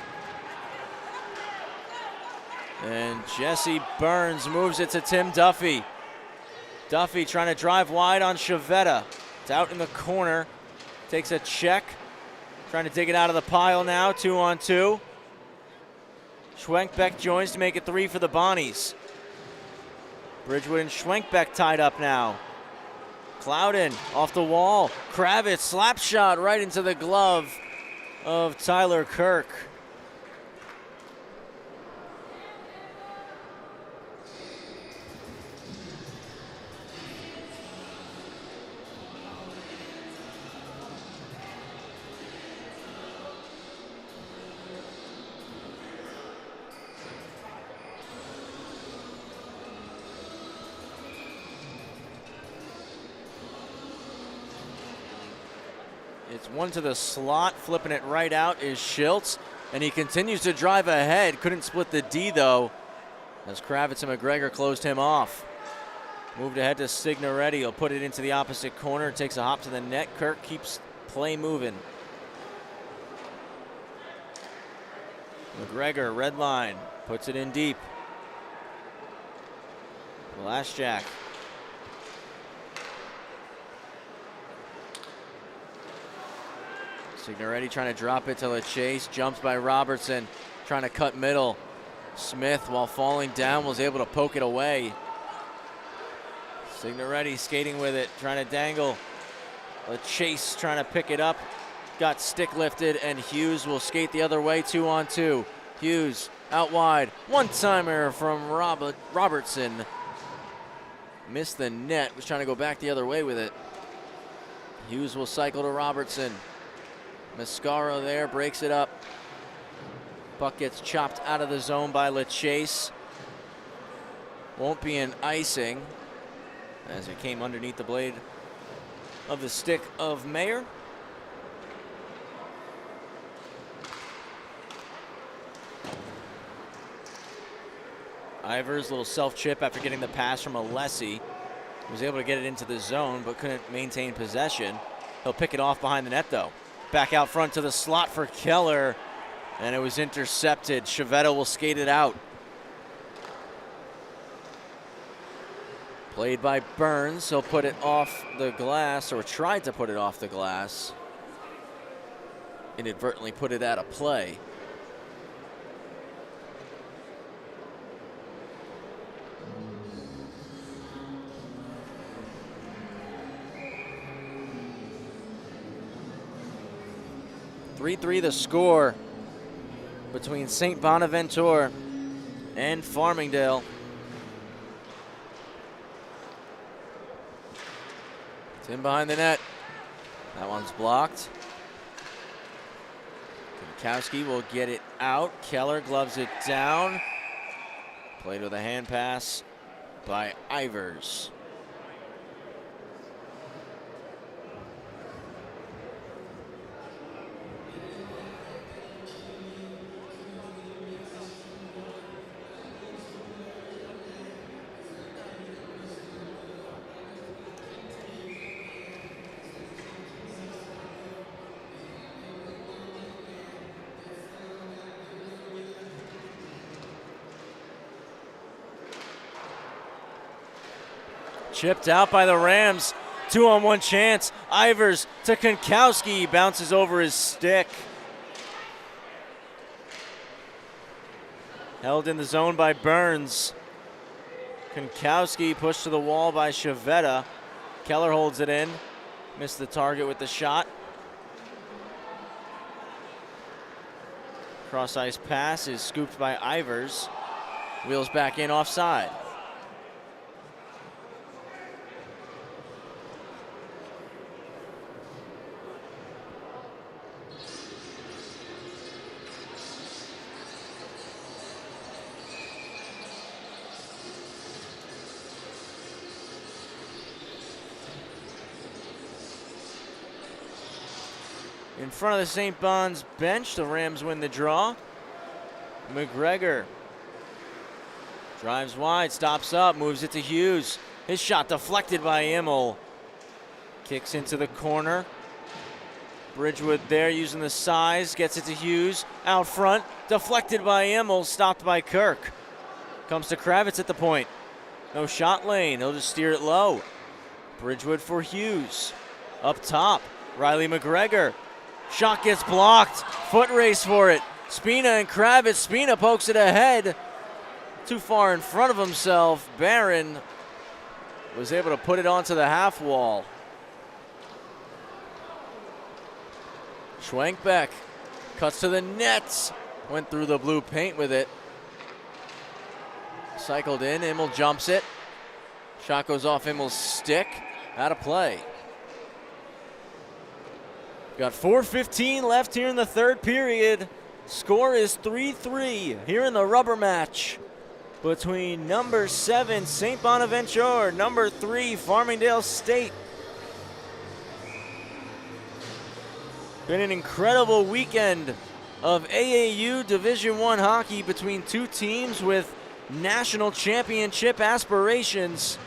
And Jesse Burns moves it to Tim Duffy. Duffy trying to drive wide on Chavetta. It's out in the corner. Takes a check. Trying to dig it out of the pile now. 2-on-2. Schwenkbeck joins to make it 3 for the Bonnies. Bridgewood and Schwenkbeck tied up now. Clouden off the wall. Kravitz slap shot right into the glove of Tyler Kirk. It's one to the slot. Flipping it right out is Schiltz. And he continues to drive ahead. Couldn't split the D, though, as Kravitz and McGregor closed him off. Moved ahead to Signoretti. He'll put it into the opposite corner. Takes a hop to the net. Kirk keeps play moving. McGregor, red line. Puts it in deep. Lashjack. Signoretti trying to drop it to LeChase. Jumps by Robertson. Trying to cut middle. Smith, while falling down, was able to poke it away. Signoretti skating with it. Trying to dangle. LeChase trying to pick it up. Got stick lifted, and Hughes will skate the other way, 2-on-2. Hughes out wide. One-timer from Robertson. Missed the net. Was trying to go back the other way with it. Hughes will cycle to Robertson. Mascaro there, breaks it up. Puck gets chopped out of the zone by LeChase. Won't be an icing, as it came underneath the blade of the stick of Mayer. Ivers, little self-chip after getting the pass from Alessi. Was able to get it into the zone, but couldn't maintain possession. He'll pick it off behind the net, though. Back out front to the slot for Keller, and it was intercepted. Chiavetta will skate it out. Played by Burns. He'll put it off the glass, or tried to put it off the glass. Inadvertently put it out of play. (3-3) the score between St. Bonaventure and Farmingdale. It's in behind the net. That one's blocked. Kankowski will get it out. Keller gloves it down. Played with a hand pass by Ivers. Chipped out by the Rams. 2-on-1 chance. Ivers to Kankowski. Bounces over his stick. Held in the zone by Burns. Kankowski pushed to the wall by Chiavetta. Keller holds it in. Missed the target with the shot. Cross ice pass is scooped by Ivers. Wheels back in offside. In front of the St. Bon's bench, the Rams win the draw. McGregor drives wide, stops up, moves it to Hughes. His shot deflected by Immel. Kicks into the corner. Bridgewood there using the size, gets it to Hughes. Out front, deflected by Immel, stopped by Kirk. Comes to Kravitz at the point. No shot lane, he'll just steer it low. Bridgewood for Hughes. Up top, Riley McGregor. Shot gets blocked. Foot race for it. Spina and Kravitz. Spina pokes it ahead. Too far in front of himself. Barron was able to put it onto the half wall. Schwenkbeck cuts to the nets. Went through the blue paint with it. Cycled in. Immel jumps it. Shot goes off Immel's stick. Out of play. Got 4:15 left here in the third period. Score is 3-3 here in the rubber match between number 7 St. Bonaventure, number 3 Farmingdale State. Been an incredible weekend of AAU Division I hockey between two teams with national championship aspirations.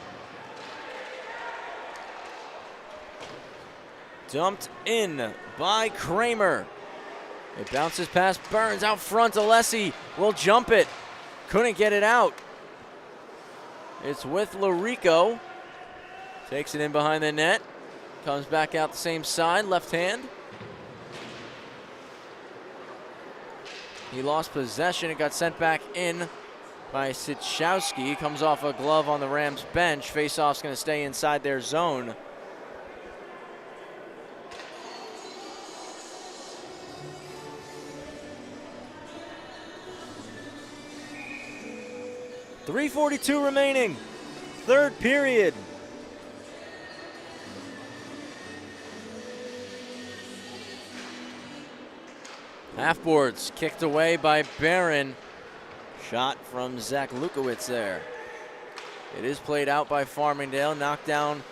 Dumped in by Kramer. It bounces past Burns out front. Alessi will jump it. Couldn't get it out. It's with Larico. Takes it in behind the net. Comes back out the same side, left hand. He lost possession. It got sent back in by Sichowski. Comes off a glove on the Rams bench. Faceoff's going to stay inside their zone. .342 remaining. Third period. Half-boards kicked away by Barron. Shot from Zach Lukowitz there. It is played out by Farmingdale. Knocked down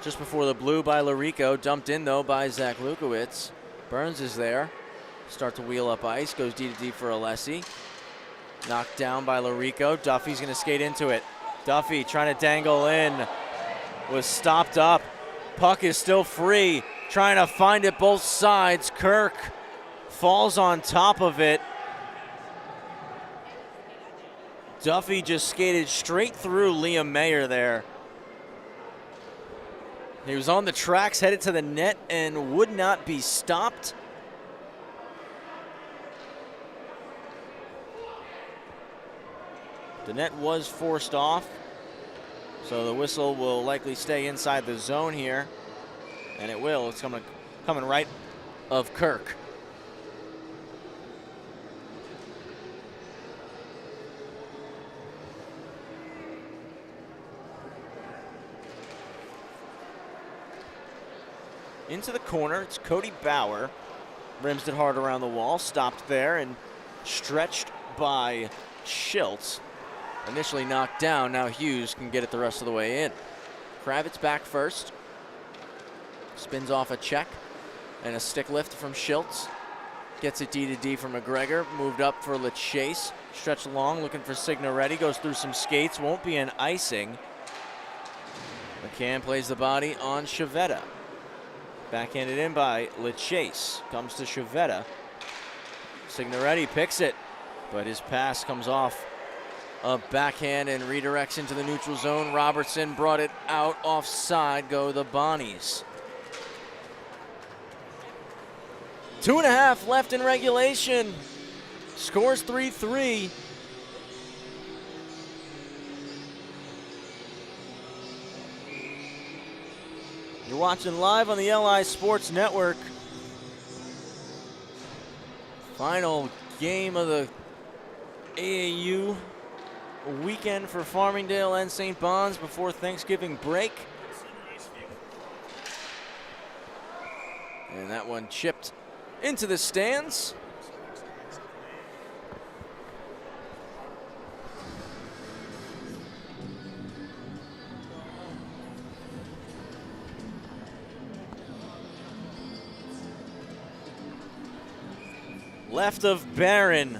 just before the blue by Larico. Dumped in, though, by Zach Lukowitz. Burns is there. Start to wheel up ice. Goes D to D for Alessi. Knocked down by Larico. Duffy's going to skate into it. Duffy trying to dangle in. Was stopped up. Puck is still free. Trying to find it both sides. Kirk falls on top of it. Duffy just skated straight through Liam Mayer there. He was on the tracks, headed to the net, and would not be stopped. The net was forced off, so the whistle will likely stay inside the zone here, and it will. It's coming right of Kirk. Into the corner, it's Cody Bauer. Rims it hard around the wall, stopped there and stretched by Schiltz. Initially knocked down, now Hughes can get it the rest of the way in. Kravitz back first. Spins off a check and a stick lift from Schiltz. Gets it D to D for McGregor, moved up for LeChase. Stretched long, looking for Signoretti, goes through some skates, won't be an icing. McCann plays the body on Chavetta. Backhanded in by LeChase. Comes to Chavetta. Signoretti picks it, but his pass comes off a backhand and redirects into the neutral zone. Robertson brought it out offside. Go the Bonnies. 2.5 left in regulation. Scores 3-3. You're watching live on the LI Sports Network. Final game of the AAU weekend for Farmingdale and St. Bon's before Thanksgiving break. And that one chipped into the stands. Left of Barron.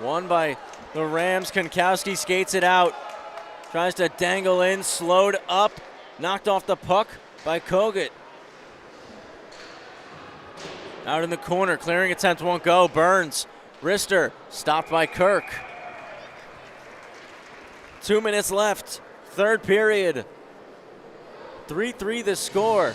Won by the Rams. Konkowski skates it out. Tries to dangle in, slowed up. Knocked off the puck by Kogut. Out in the corner, clearing attempt won't go. Burns, wrister, stopped by Kirk. 2 minutes left, third period. 3-3 the score.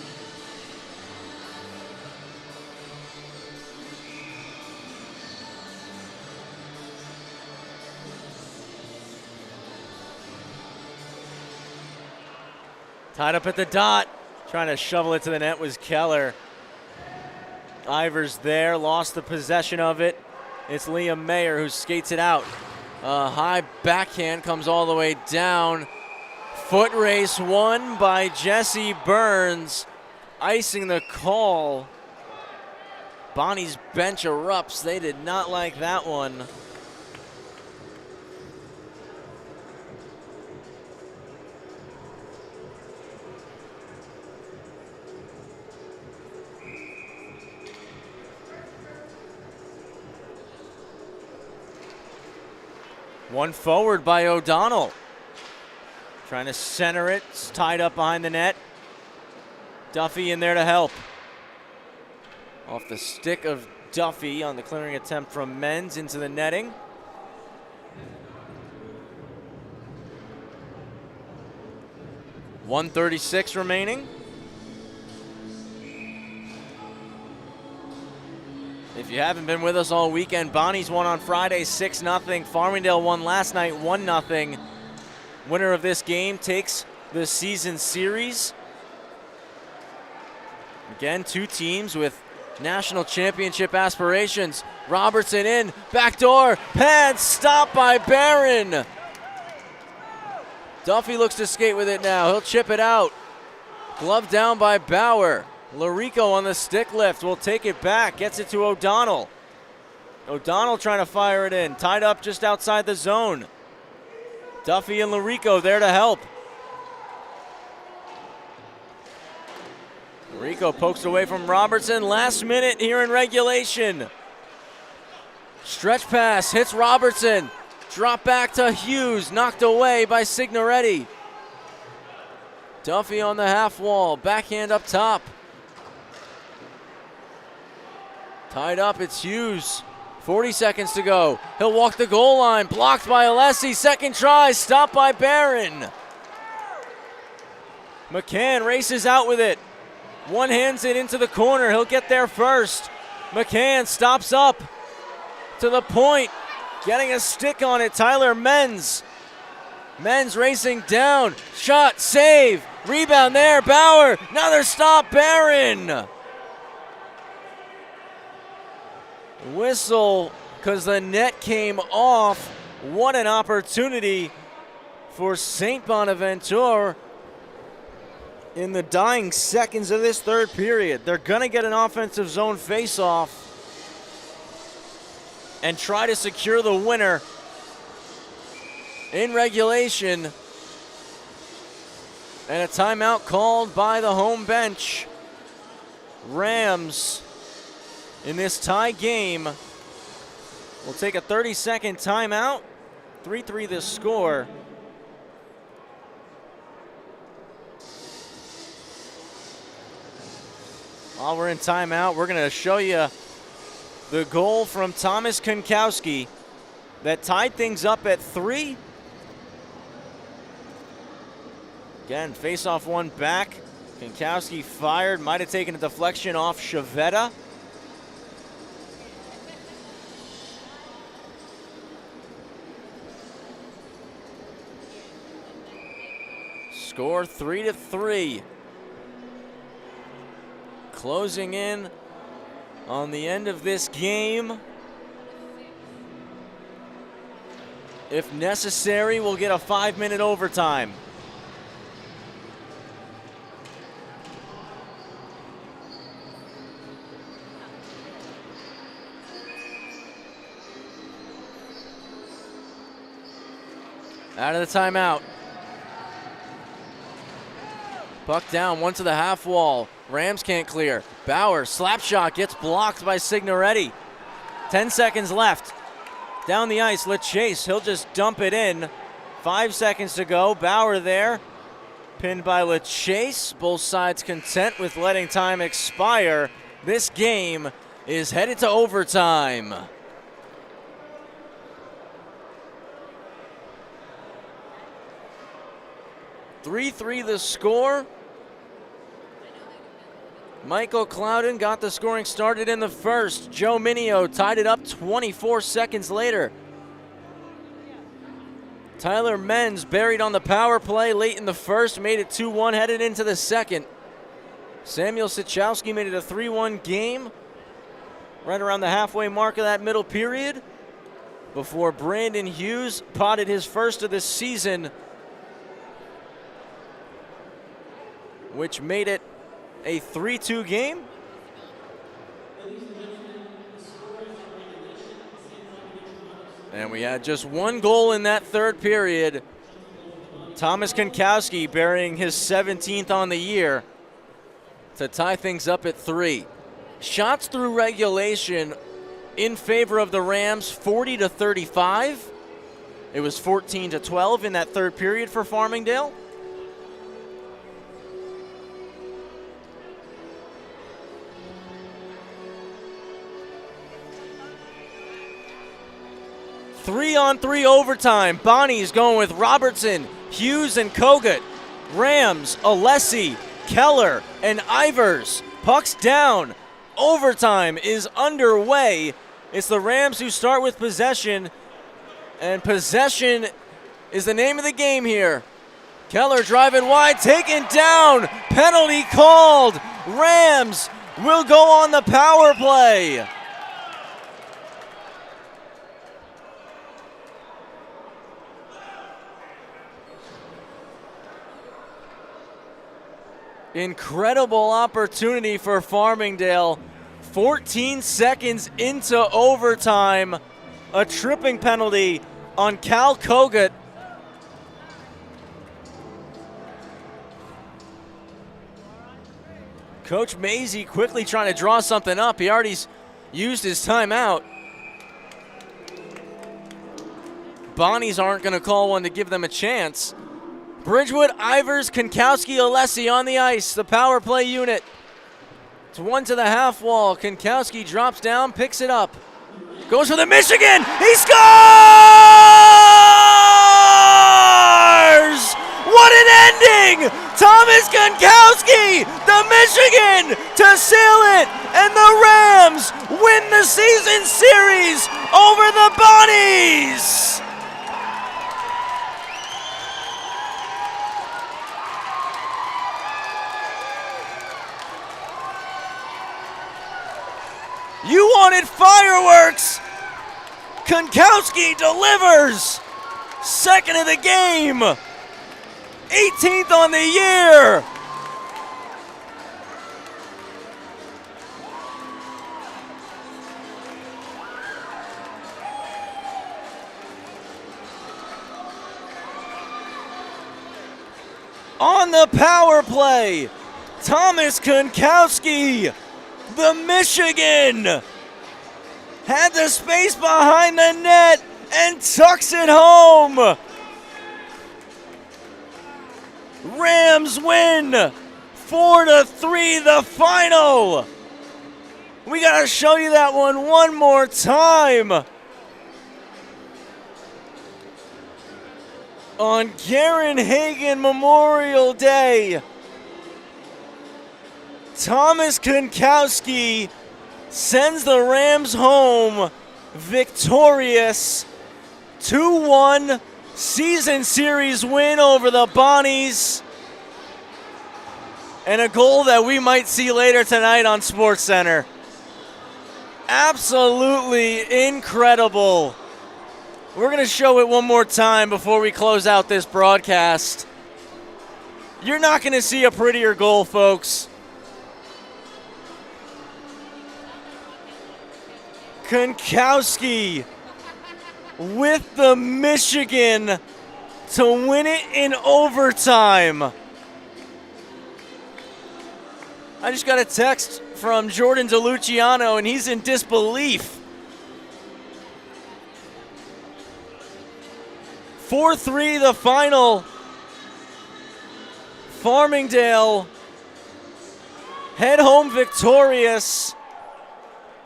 Tied up at the dot, trying to shovel it to the net was Keller. Ivers there, lost the possession of it. It's Liam Mayer who skates it out. A high backhand comes all the way down. Foot race won by Jesse Burns, icing the call. Bonnie's bench erupts. They did not like that one. One forward by O'Donnell. Trying to center it. It's tied up behind the net. Duffy in there to help. Off the stick of Duffy on the clearing attempt from Menz into the netting. .136 remaining. If you haven't been with us all weekend, Bonnie's won on Friday 6-0. Farmingdale won last night 1-0. Winner of this game takes the season series. Again, two teams with national championship aspirations. Robertson in, backdoor, pads, stopped by Barron. Duffy looks to skate with it now. He'll chip it out. Glove down by Bauer. Larico on the stick lift will take it back, gets it to O'Donnell. O'Donnell trying to fire it in, tied up just outside the zone. Duffy and Larico there to help. Larico pokes away from Robertson, last minute here in regulation. Stretch pass, hits Robertson. Drop back to Hughes, knocked away by Signoretti. Duffy on the half wall, backhand up top. Tied up, it's Hughes. 40 seconds to go. He'll walk the goal line, blocked by Alessi. Second try, stopped by Barron. McCann races out with it. One hands it into the corner, he'll get there first. McCann stops up to the point, getting a stick on it, Tyler Menz. Menz racing down, shot, save, rebound there, Bauer, another stop, Barron. Whistle, because the net came off. What an opportunity for St. Bonaventure in the dying seconds of this third period. They're going to get an offensive zone face-off and try to secure the winner in regulation. And a timeout called by the home bench. Rams in this tie game will take a 30-second timeout. 3-3 the score. While we're in timeout, we're going to show you the goal from Thomas Konkowski that tied things up at 3. Again, face-off one back. Konkowski fired, might have taken a deflection off Shavetta. Score 3-3. Closing in on the end of this game. If necessary, we'll get a 5-minute overtime. Out of the timeout. Puck down, one to the half wall. Rams can't clear. Bauer, slap shot, gets blocked by Signoretti. 10 seconds left. Down the ice, LeChase, he'll just dump it in. 5 seconds to go, Bauer there. Pinned by LeChase. Both sides content with letting time expire. This game is headed to overtime. .3-3 the score. Michael Clouden got the scoring started in the first. Joe Minio tied it up 24 seconds later. Tyler Menz buried on the power play late in the first, made it 2-1, headed into the second. Samuel Sichowski made it a 3-1 game right around the halfway mark of that middle period before Brandon Hughes potted his first of the season, which made it a 3-2 game. And we had just one goal in that third period. Thomas Konkowski burying his 17th on the year to tie things up at 3. Shots through regulation in favor of the Rams, 40-35. It was 14-12 in that third period for Farmingdale. Three-on-three overtime. Bonnie's going with Robertson, Hughes, and Kogut. Rams, Alessi, Keller, and Ivers. Puck's down. Overtime is underway. It's the Rams who start with possession, and possession is the name of the game here. Keller driving wide, taken down. Penalty called. Rams will go on the power play. Incredible opportunity for Farmingdale. 14 seconds into overtime. A tripping penalty on Cal Kogut. Coach Maisie quickly trying to draw something up. He already used his timeout. Bonnies aren't going to call one to give them a chance. Bridgewood, Ivers, Konkowski, Alessi on the ice, the power play unit. It's one to the half wall. Konkowski drops down, picks it up. Goes for the Michigan. He scores! What an ending! Thomas Konkowski, the Michigan to seal it, and the Rams win the season series over the Bonnies. You wanted fireworks. Konkowski delivers. Second of the game. 18th on the year. On the power play, Thomas Konkowski. The Michigan had the space behind the net and tucks it home. Rams win 4-3 the final. We got to show you that one more time. On Garen Hagen Memorial Day, Thomas Konkowski sends the Rams home victorious. 2-1 season series win over the Bonnies. And a goal that we might see later tonight on SportsCenter. Absolutely incredible. We're going to show it one more time before we close out this broadcast. You're not going to see a prettier goal, folks. Konkowski with the Michigan to win it in overtime. I just got a text from Jordan DeLuciano, and he's in disbelief. 4-3 the final. Farmingdale head home victorious.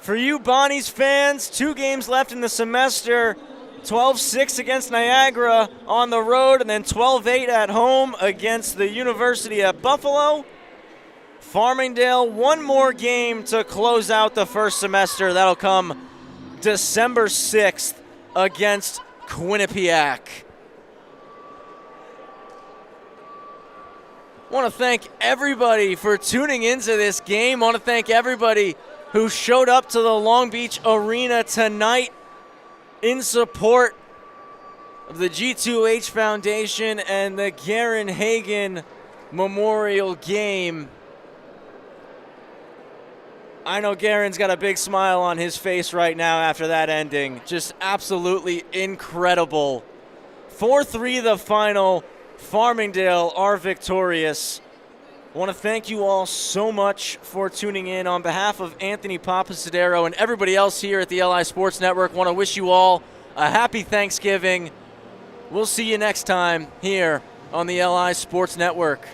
For you Bonnies fans, 2 games left in the semester. 12-6 against Niagara on the road, and then 12-8 at home against the University of Buffalo. Farmingdale, one more game to close out the first semester. That'll come December 6th against Quinnipiac. I want to thank everybody for tuning into this game. I want to thank everybody who showed up to the Long Beach Arena tonight in support of the G2H Foundation and the Garen Hagen Memorial Game. I know Garen's got a big smile on his face right now after that ending. Just absolutely incredible. 4-3 the final. Farmingdale are victorious. I want to thank you all so much for tuning in. On behalf of Anthony Papasadero and everybody else here at the LI Sports Network, I want to wish you all a happy Thanksgiving. We'll see you next time here on the LI Sports Network.